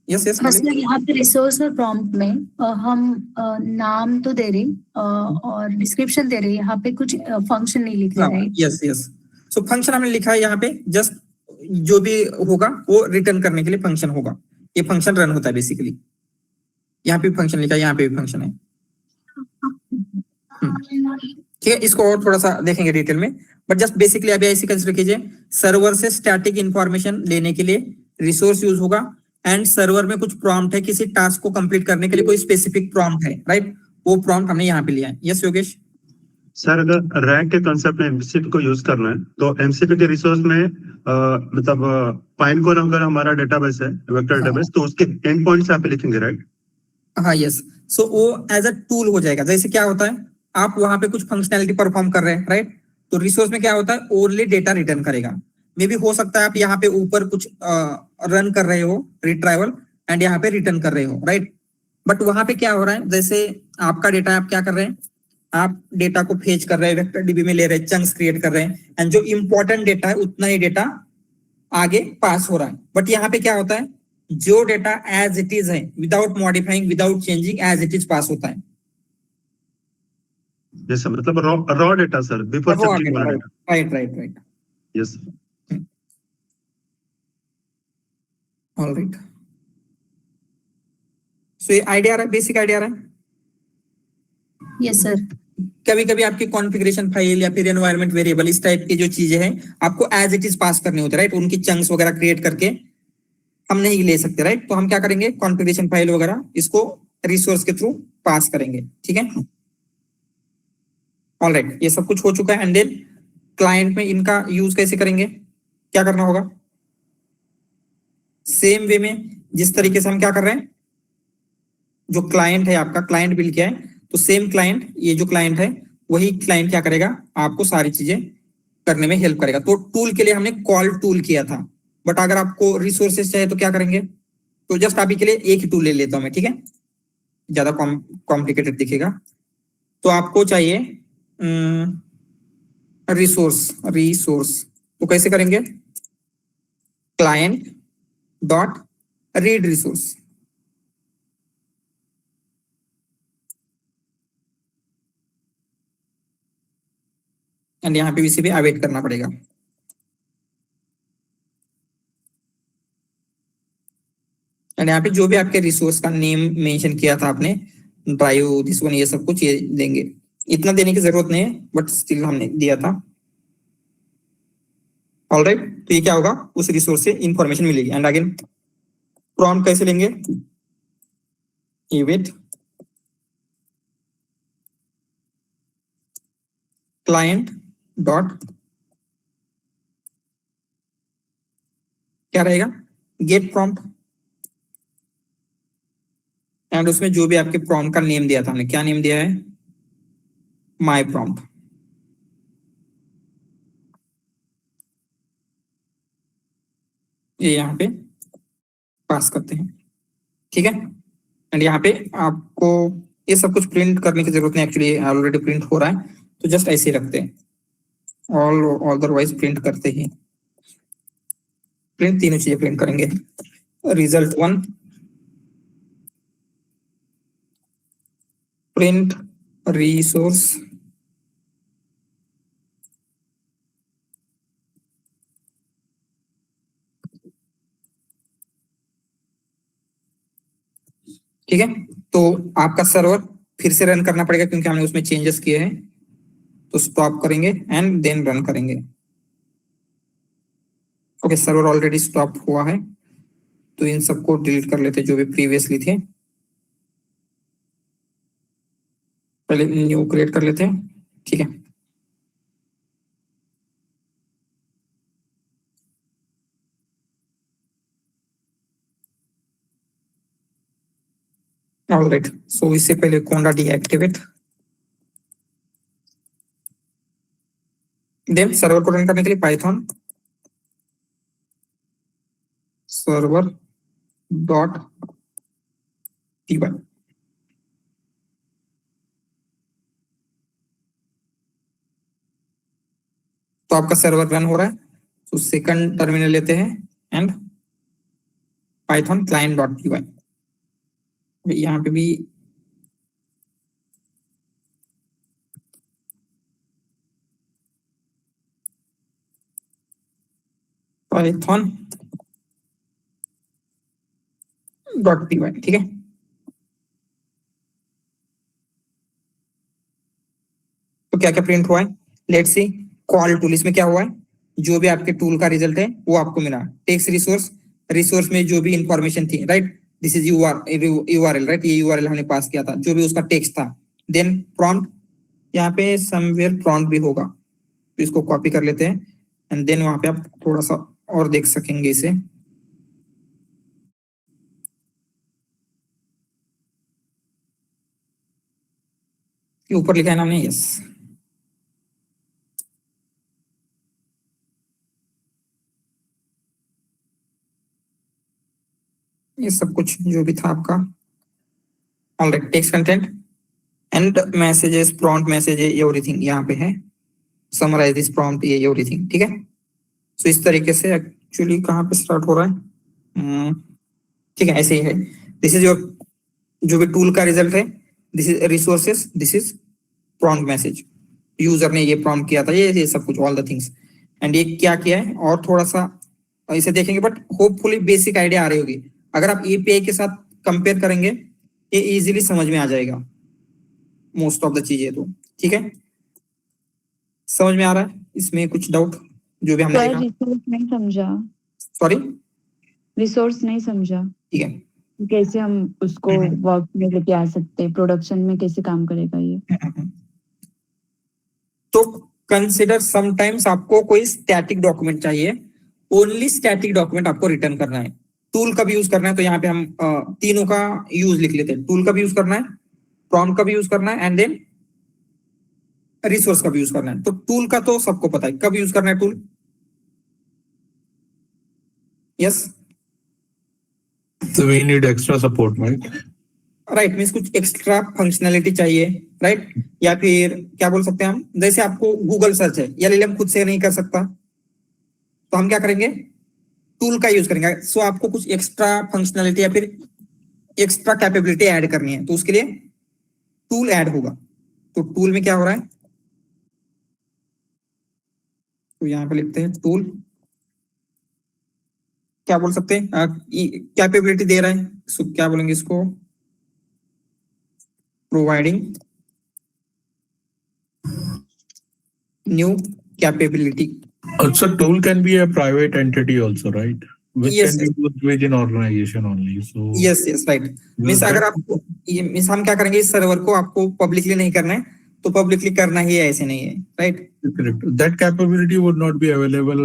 यस यस, मतलब यहाँ पे रिसोर्स और प्रॉम्प्ट में हम नाम तो दे रहे और डिस्क्रिप्शन दे रहे, यहाँ पे कुछ फंक्शन नहीं लिख रहे, right? Yes yes, so function हमने लिखा है यहाँ पे, जस्ट जो भी होगा वो रिटर्न करने के लिए फंक्शन होगा, ये फंक्शन रन होता है बेसिकली। यहाँ पे फंक्शन लिखा है, यहाँ पे भी फंक्शन है। ठीक है, इसको और थोड़ा सा देखेंगे डिटेल में, बट जस्ट बेसिकली अभी ऐसी कंसीडर कीजिए, सर्वर से स्टैटिक इंफॉर्मेशन लेने के लिए रिसोर्स यूज होगा, एंड सर्वर में कुछ प्रॉम्प्ट है, किसी टास्क को कंप्लीट करने के लिए कोई स्पेसिफिक प्रॉम्प्ट है, राइट। वो प्रॉम्प्ट हमने यहाँ पे लिया है। यस योगेश। सर, अगर रैंक के कंसेप्ट में एमसीपी को यूज करना है तो एमसीपी के रिसोर्स में मतलब पाइनकोन अगर हमारा डेटाबेस है, वेक्टर डेटाबेस, तो उसके एंड पॉइंट्स यहाँ पे लिखेंगे, राइट? हाँ यस, सो वो एज अ टूल हो जाएगा। जैसे क्या होता है, आप वहां पे कुछ फंक्शनैलिटी परफॉर्म कर रहे हैं, राइट, तो रिसोर्स में क्या होता है, ओनली डेटा रिटर्न करेगा। मे भी हो सकता है आप यहाँ पे ऊपर कुछ रन कर रहे हो रिट्राइवल, एंड यहाँ पे रिटर्न कर रहे हो, राइट। बट वहां पे क्या हो रहा है, जैसे आपका डेटा है, आप क्या कर रहे हैं, आप डेटा को फेच कर रहे हैं, वेक्टर डीबी में ले रहे हैं, चंक्स क्रिएट कर रहे हैं, एंड जो इंपॉर्टेंट डेटा है उतना ही डेटा आगे पास हो रहा है। बट यहाँ पे क्या होता है, जो डेटा एज इट इज है, without modifying, without changing, as it is pass होता है। यस सर, मतलब raw data sir, before changing वाला data. Right right right, yes. Alright, so ये आइडिया आ रहा है, बेसिक आइडिया आ रहा है। Yes sir. कभी कभी आपकी कॉन्फ़िगरेशन फाइल या फिर एनवायरनमेंट वेरिएबल, इस टाइप की जो चीजें हैं आपको एज इट इज पास करने होते हैं, राइट। उनकी चंक्स वगैरह क्रिएट करके हम नहीं ले सकते, राइट। तो हम क्या करेंगे, कॉन्फ़िगरेशन फाइल वगैरह इसको रिसोर्स के थ्रू पास करेंगे, ठीक है। ऑलराइट, ये सब कुछ हो चुका है। एंड देन क्लाइंट में इनका यूज कैसे करेंगे, क्या करना होगा, सेम वे में जिस तरीके से हम क्या कर रहे हैं, जो क्लाइंट है आपका, क्लाइंट बिल क्या है, तो सेम क्लाइंट, ये जो क्लाइंट है वही क्लाइंट क्या करेगा, आपको सारी चीजें करने में हेल्प करेगा। तो टूल के लिए हमने कॉल टूल किया था, बट अगर आपको रिसोर्सेज चाहिए तो क्या करेंगे, तो जस्ट अभी के लिए एक ही टूल ले लेता हूं मैं, ठीक है, ज्यादा कॉम्प्लिकेटेड दिखेगा। तो आपको चाहिए रिसोर्स, तो कैसे करेंगे, client dot read resource, and यहाँ पे इसे भी अवेट करना पड़ेगा। एंड यहाँ पे जो भी आपके रिसोर्स का नेम मेंशन किया था आपने, ड्राइव दिस वन, ये सब कुछ ये देंगे। इतना देने की जरूरत नहीं है, बट स्टिल हमने दिया था। ऑलराइट, तो ये क्या होगा, उस रिसोर्स से इंफॉर्मेशन मिलेगी। एंड अगेन प्रॉम्प्ट कैसे लेंगे, इवेट क्लाइंट डॉट क्या रहेगा, गेट प्रॉम्प्ट, एंड उसमें जो भी आपके प्रॉम्प्ट का नेम दिया था हमने, क्या नेम दिया है, माय प्रॉम्प्ट। ये यहाँ पे पास करते हैं, ठीक है। एंड यहाँ पे आपको ये सब कुछ प्रिंट करने की जरूरत नहीं, एक्चुअली ऑलरेडी प्रिंट हो रहा है, तो जस्ट ऐसे ही रखते हैं, ऑल अदरवाइज प्रिंट करते हैं, प्रिंट तीनों चीजें प्रिंट करेंगे, रिजल्ट 1, प्रिंट रिसोर्स, ठीक है। तो आपका सर्वर फिर से रन करना पड़ेगा क्योंकि हमने उसमें चेंजेस किए हैं, तो स्टॉप करेंगे एंड देन रन करेंगे। ओके, सर्वर ऑलरेडी स्टॉप हुआ है, तो इन सबको डिलीट कर लेते जो भी प्रीवियसली थे, पहले न्यू क्रिएट कर लेते हैं, ठीक है। ऑलराइट, सो इससे पहले कोंडा डीएक्टिवेट, देन सर्वर को रन करने के लिए पाइथन सर्वर डॉट py। तो आपका सर्वर रन हो रहा है, तो सेकंड टर्मिनल लेते हैं and Python client dot py। यहाँ पे भी पाइथन डॉट py, ठीक है। तो क्या क्या प्रिंट हुआ है, लेट्स सी कॉल टूल। इसमें क्या हुआ है, जो भी आपके टूल का रिजल्ट है वो आपको मिला। टेक्स्ट रिसोर्स, रिसोर्स में जो भी इंफॉर्मेशन थी, right, this is URL, right, ये यूआरएल हमने पास किया था, जो भी उसका टेक्स्ट था। देन प्रॉम्प्ट, यहाँ पे समवेयर प्रॉम्प्ट भी होगा, तो इसको कॉपी कर लेते हैं एंड देन वहां पे आप थोड़ा सा और देख सकेंगे इसे। ऊपर लिखा है ना हमने, यस। ये सब कुछ जो भी था आपका, alright, text content and messages, prompt message, everything यहाँ पे है। समराइज दिस प्रॉम्प्ट, ये एवरीथिंग, ठीक है। सो इस तरीके से एक्चुअली कहाँ पे स्टार्ट हो रहा है, ठीक है, ऐसे ही है। दिस इज योर जो भी टूल का रिजल्ट है, this is resources, this is prompt message, user ने ये प्रॉम्प्ट किया था, ये सब कुछ, ऑल द थिंग्स। एंड ये क्या किया है, और थोड़ा सा इसे देखेंगे, बट होपफुली बेसिक आइडिया आ रही होगी। अगर आप एपीआई के साथ कंपेयर करेंगे, ये इजीली समझ में आ जाएगा मोस्ट ऑफ द चीजें, तो ठीक है। समझ में आ रहा है, इसमें कुछ डाउट जो भी हमने देखा? रिसोर्स नहीं समझा, सॉरी, रिसोर्स नहीं समझा, ठीक है। कैसे हम उसको वर्क में लेके आ सकते हैं, प्रोडक्शन में कैसे काम करेगा ये। तो कंसिडर समटाइम्स आपको कोई स्टैटिक डॉक्यूमेंट चाहिए, ओनली स्टैटिक डॉक्यूमेंट आपको रिटर्न करना है। टूल का भी यूज करना है, तो यहाँ पे हम तीनों का यूज लिख लेते हैं। टूल का भी यूज करना है, प्रॉम्प्ट का भी यूज करना है, एंड देन रिसोर्स का भी यूज करना है। तो टूल का तो सबको पता है कब यूज करना है tool, yes. So we need extra support, right? Right, means कुछ एक्स्ट्रा फंक्शनैलिटी चाहिए, राइट, या फिर क्या बोल सकते हैं हम, जैसे आपको गूगल सर्च है, एलएलएम खुद से नहीं कर सकता, तो हम क्या करेंगे, टूल का यूज करेंगे। सो आपको कुछ एक्स्ट्रा फंक्शनैलिटी या फिर एक्स्ट्रा कैपेबिलिटी ऐड करनी है, तो उसके लिए टूल ऐड होगा। तो टूल में क्या हो रहा है, तो यहाँ पे लिखते हैं टूल, क्या बोल सकते हैं, कैपेबिलिटी दे रहा है, सो क्या बोलेंगे इसको, providing new capability. Also, tool can be a private entity also, right? Which Yes, can be used within organization only. So yes yes, right. Means अगर आपको ये मीन्स हम क्या करेंगे, इस सर्वर को आपको पब्लिकली नहीं करना है, तो पब्लिकली करना ही है, ऐसे नहीं है, right. correct. That capability would not be available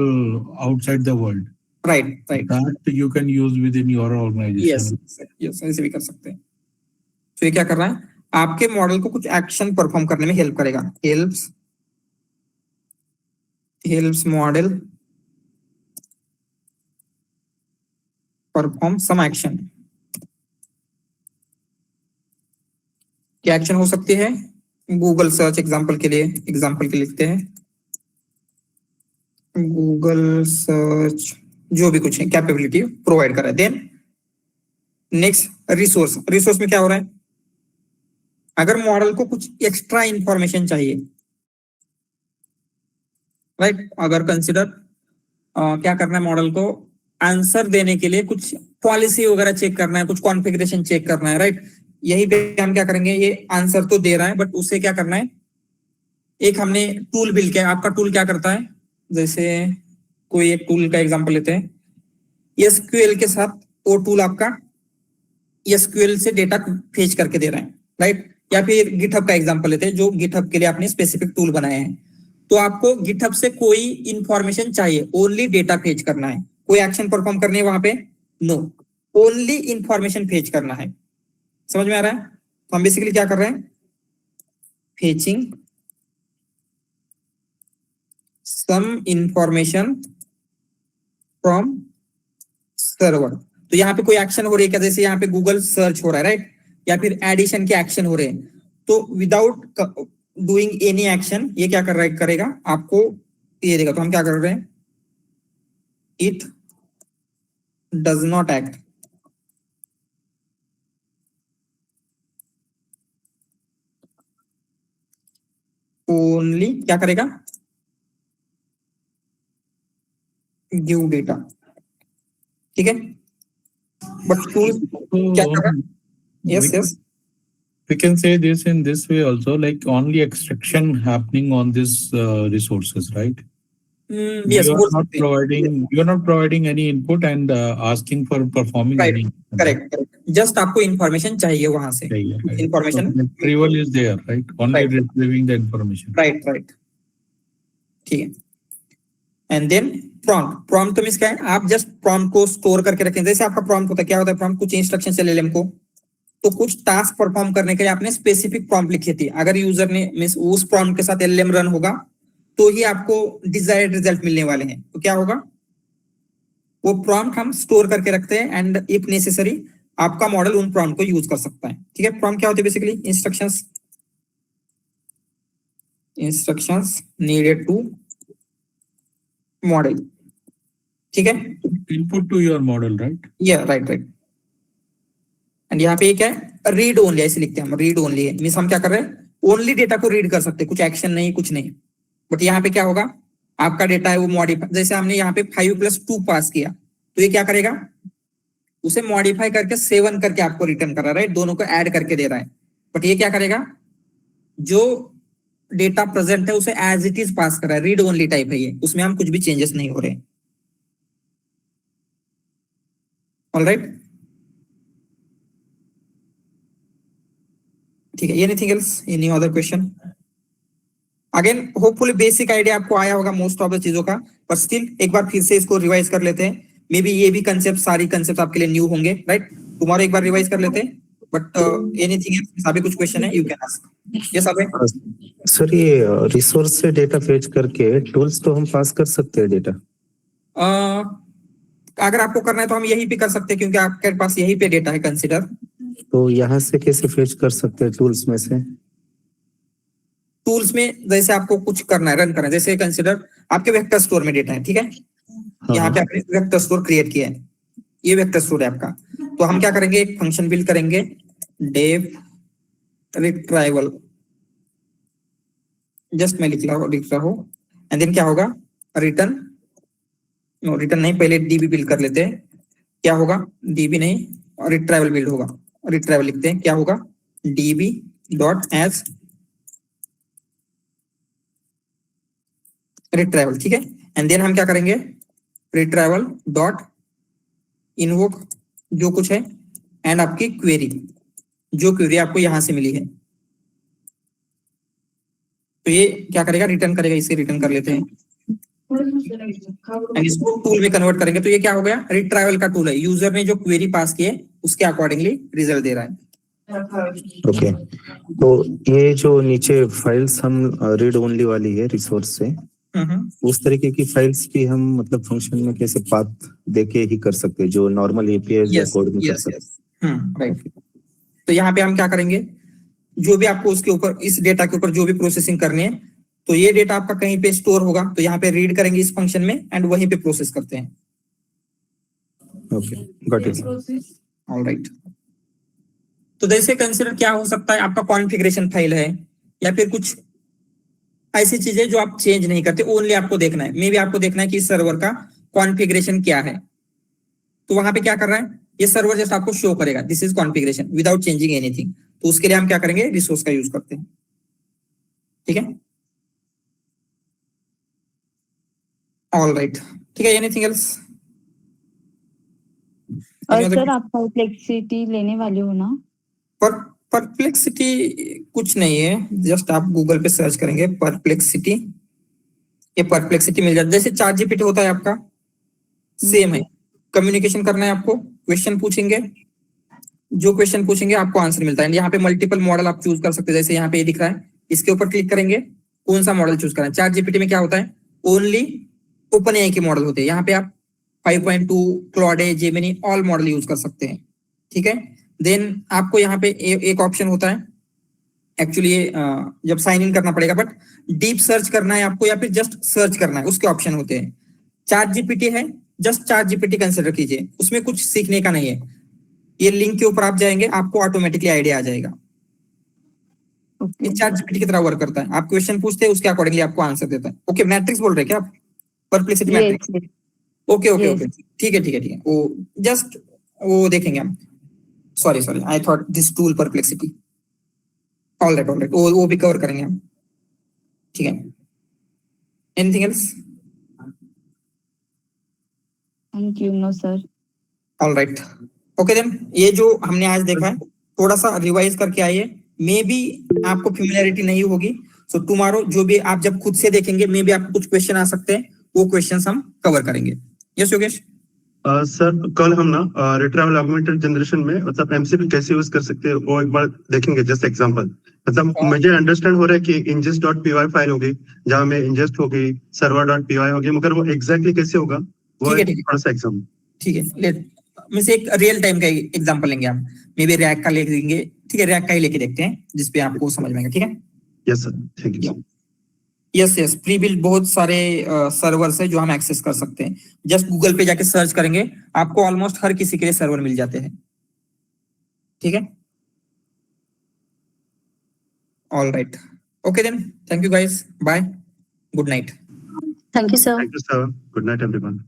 outside the world. Right right, That you can use within your organization. Yes yes, ऐसे भी कर सकते हैं। तो ये क्या कर रहा है, आपके मॉडल को कुछ एक्शन परफॉर्म करने में हेल्प करेगा। Helps model perform some action. क्या एक्शन हो सकती है, गूगल सर्च, एग्जांपल के लिए लिखते हैं गूगल सर्च, जो भी कुछ है कैपेबिलिटी प्रोवाइड कर रहा है। देन नेक्स्ट रिसोर्स में क्या हो रहा है, अगर मॉडल को कुछ एक्स्ट्रा इंफॉर्मेशन चाहिए, राइट, अगर कंसिडर क्या करना है, मॉडल को आंसर देने के लिए कुछ पॉलिसी वगैरह चेक करना है, कुछ कॉन्फ़िगरेशन चेक करना है, राइट। यही पे हम क्या करेंगे, ये आंसर तो दे रहा है, बट उससे क्या करना है, एक हमने टूल बिल्ड किया। आपका टूल क्या करता है, जैसे कोई एक टूल का एग्जांपल लेते हैं, एसक्यूएल के साथ वो टूल आपका एसक्यूएल से डेटा फेच करके दे रहा है, राइट। या फिर गिटहब का एग्जांपल लेते हैं, जो गिटहब के लिए आपने स्पेसिफिक टूल बनाए हैं। तो आपको गिटहब से कोई इंफॉर्मेशन चाहिए, ओनली डेटा फेच करना है, कोई एक्शन परफॉर्म करनी है वहां पे, नो, ओनली इंफॉर्मेशन फेच करना है। समझ में आ रहा है? तो हम बेसिकली क्या कर रहे हैं, fetching some information from server. तो यहाँ पे कोई एक्शन हो रही है क्या, जैसे यहाँ पे गूगल सर्च हो रहा है राइट, या फिर एडिशन के एक्शन हो रहे हैं, तो विदाउट डूइंग एनी एक्शन ये क्या कर रहा है, करेगा आपको ये देगा। तो हम क्या कर रहे हैं, it does not act only, क्या करेगा, गिव डेटा, ठीक है। बट टूल क्या कर रहा है, yes yes We can say this in this way also, like only extraction happening on this resources, right? Yes You are बोल not सकते हैं, providing, you are not providing any input and asking for performing Right. any. Correct correct, just आपको information चाहिए वहां से, information, Retrieval is there, right? Only Right. retrieving the information. Right right, ठीक है। And then prompt, prompt तो means क्या है, आप जस्ट प्रॉम्प्ट को स्टोर करके रखें। जैसे आपका प्रॉम्प्ट होता है, क्या होता है प्रॉम्प्ट, कुछ इंस्ट्रक्शन से एलएलएम को, तो कुछ टास्क परफॉर्म करने के लिए आपने स्पेसिफिक प्रॉम्प्ट लिखी थी। अगर यूजर ने मींस उस प्रॉम्प्ट के साथ एलएलएम रन होगा तो ही आपको डिजायर्ड रिजल्ट मिलने वाले हैं। तो क्या होगा, वो प्रॉम्प्ट हम स्टोर करके रखते हैं एंड इफ नेसेसरी आपका मॉडल उन प्रॉम्प्ट को यूज कर सकता है, ठीक है। प्रॉम्प्ट क्या होते हैं basically, instructions, instructions needed to model, ठीक है। Input to your model, right? या राइट राइट, एंड यहाँ पे एक है रीड ओनली, ऐसे लिखते हैं हम, रीड ओनली है मींस हम क्या कर रहे हैं, ओनली डेटा को रीड कर सकते हैं, कुछ एक्शन नहीं कुछ नहीं। बट यहाँ पे क्या होगा, आपका डेटा है वो मॉडिफाई, जैसे हमने यहाँ पे 5+2 पास किया तो ये क्या करेगा, उसे मॉडिफाई करके 7 करके आपको रिटर्न कर रहा है राइट, दोनों को ऐड करके दे रहा है। बट ये क्या करेगा, जो डेटा प्रेजेंट है उसे एज इट इज पास कर रहा है, रीड ओनली टाइप है ये, उसमें हम कुछ भी चेंजेस नहीं हो रहे। ऑलराइट, ठीक है। Anything else, any other question? Again hopefully basic idea आपको आया होगा मोस्ट ऑफ द चीजों का, पर स्टिल एक बार फिर से इसको रिवाइज कर लेते हैं। मे बी ये भी कंसेप्ट, सारी कंसेप्ट आपके लिए न्यू होंगे राइट, तुम्हारा एक बार रिवाइज कर लेते हैं। बट एनीथिंग एल्स, अभी कुछ क्वेश्चन है, यू कैन आस्क। यस अबे, सर ये रिसोर्स से डेटा फेच करके टूल्स तो हम पास कर सकते हैं डेटा? अगर आपको करना है तो हम यही पे कर सकते हैं, क्योंकि आपके पास यही पे डेटा है कंसिडर। तो यहाँ से कैसे फेच कर सकते हैं टूल्स में से? टूल्स में जैसे आपको कुछ करना है, रन करना है, जैसे कंसिडर आपके वेक्टर स्टोर में डेटा है, ठीक है। यहाँ पे आपने वेक्टर स्टोर क्रिएट किया है, ये वेक्टर स्टोर है आपका। तो हम क्या करेंगे, एक फंक्शन बिल्ड करेंगे, डेव रिट्राइवल, जस्ट मैं लिख रहा हूँ एंड देन क्या होगा, रिटर्न, नो रिटर्न नहीं, पहले डीबी बिल्ड कर लेते हैं। क्या होगा, डीबी नहीं, रिट्राइवल बिल्ड होगा, रिट्राइवल लिखते हैं, क्या होगा, डीबी डॉट एज रिट्राइवल, ठीक है। एंड देन हम क्या करेंगे, रिट्राइवल डॉट इनवोक जो कुछ है, एंड आपकी क्वेरी, जो क्वेरी आपको यहां से मिली है, तो ये क्या करेगा, रिटर्न करेगा, इसे रिटर्न कर लेते हैं एंड इसको टूल में कन्वर्ट करेंगे। तो ये क्या हो गया, रिट्राइवल का टूल है, यूजर ने जो क्वेरी पास की है उसके अकॉर्डिंगली रिजल्ट दे रहा है। ओके, तो ये जो नीचे फाइल्स हम रीड ओनली वाली है रिसोर्स से, उस तरीके की फाइल्स भी हम मतलब फंक्शन में कैसे पाथ देके ही कर सकते हैं, जो नॉर्मल एपीआई या कोड में कर सकते हैं? राइट। तो यहाँ पे हम क्या करेंगे, जो भी आपको उसके ऊपर, इस डेटा के ऊपर जो भी प्रोसेसिंग करनी है, तो ये डेटा आपका कहीं पे स्टोर होगा, तो यहाँ पे रीड करेंगे इस फंक्शन में एंड वहीं पे प्रोसेस करते हैं। Okay, got it. ऑलराइट, तो जैसे कंसीडर क्या हो सकता है, आपका कॉन्फ़िगरेशन फाइल है या फिर कुछ ऐसी चीजें जो आप चेंज नहीं करते, ओनली आपको देखना है, मे बी आपको देखना है कि इस सर्वर का कॉन्फ़िगरेशन क्या है। तो वहां पे क्या कर रहा है, ये सर्वर जैसा आपको शो करेगा, this is configuration without changing anything. तो उसके लिए हम क्या करेंगे, रिसोर्स का यूज करते हैं, ठीक है। ऑलराइट, ठीक है। Anything else? और सर आप परप्लेक्सिटी लेने वाले हो ना? परप्लेक्सिटी कुछ नहीं है, जस्ट आप गूगल पे सर्च करेंगे परप्लेक्सिटी, ये परप्लेक्सिटी मिल जाता है, जैसे चैट जीपीटी होता है आपका, सेम है। कम्युनिकेशन करना है आपको, क्वेश्चन पूछेंगे, जो क्वेश्चन पूछेंगे आपको आंसर मिलता है। यहाँ पे मल्टीपल मॉडल आप चूज कर सकते हैं, जैसे यहाँ पे ये दिख रहा है, इसके ऊपर क्लिक करेंगे, कौन सा मॉडल चूज करना है। चैट जीपीटी में क्या होता है, ओनली ओपन एआई के मॉडल होते हैं, यहाँ पे आप 5.2, Claude, Gemini all model use कर सकते हैं, ठीक है। देन आपको यहाँ पे एक ऑप्शन होता है, एक्चुअली जब साइन इन करना पड़ेगा, बट डीप सर्च करना है आपको या फिर जस्ट सर्च करना है, उसके ऑप्शन होते हैं। चैट जीपीटी है, जस्ट चैट जीपीटी कंसिडर कीजिए, उसमें कुछ सीखने का नहीं है। ये लिंक के ऊपर आप जाएंगे, आपको ऑटोमेटिकली आइडिया आ जाएगा। ये चैट जीपीटी की तरह वर्क करता है, आप क्वेश्चन पूछते हैं, उसके अकॉर्डिंगली आपको आंसर देता है। ओके, मैट्रिक्स बोल रहे हैं क्या आप, perplexity matrix? Okay okay okay, ठीक है ठीक है ठीक है, वो जस्ट वो देखेंगे हम। Sorry sorry, I thought this tool Perplexity. All right, वो भी कवर करेंगे हम, ठीक है। Anything else? Thank you, no sir. All right, okay then. ये जो हमने आज देखा है थोड़ा सा रिवाइज करके आइए, मे बी आपको फेमिलियरिटी नहीं होगी, सो टुमारो जो भी आप जब खुद से देखेंगे, मे बी आपको कुछ क्वेश्चन आ सकते हैं, वो क्वेश्चंस हम कवर करेंगे। यस योगेश? सर कल हम ना रिट्राइवल ऑगमेंटेड जनरेशन में मतलब एमसीपी कैसे यूज कर सकते हैं वो एक बार देखेंगे, जस्ट एग्जांपल। मतलब मुझे अंडरस्टैंड हो रहा है कि ingest.py फाइल होगी जहां में ingest होगी, server.py होगी, मगर वो एग्जैक्टली कैसे होगा वो ठीक है, थोड़ा सा एग्जांपल। ठीक है, लेट में से एक रियल टाइम का एग्जांपल लेंगे हम, मे बी रैक का लेंगे, ठीक है, रैक का ही लेके देखते हैं जिसपे आपको समझ में आएगा, ठीक है। Yes sir, thank you. Yes yes, pre build बहुत सारे सर्वर्स है जो हम एक्सेस कर सकते हैं। जस्ट गूगल पे जाके सर्च करेंगे, आपको ऑलमोस्ट हर किसी के लिए सर्वर मिल जाते हैं, ठीक है। All right, okay then, thank you guys, bye, good night. Thank you, sir. Thank you sir, good night everyone.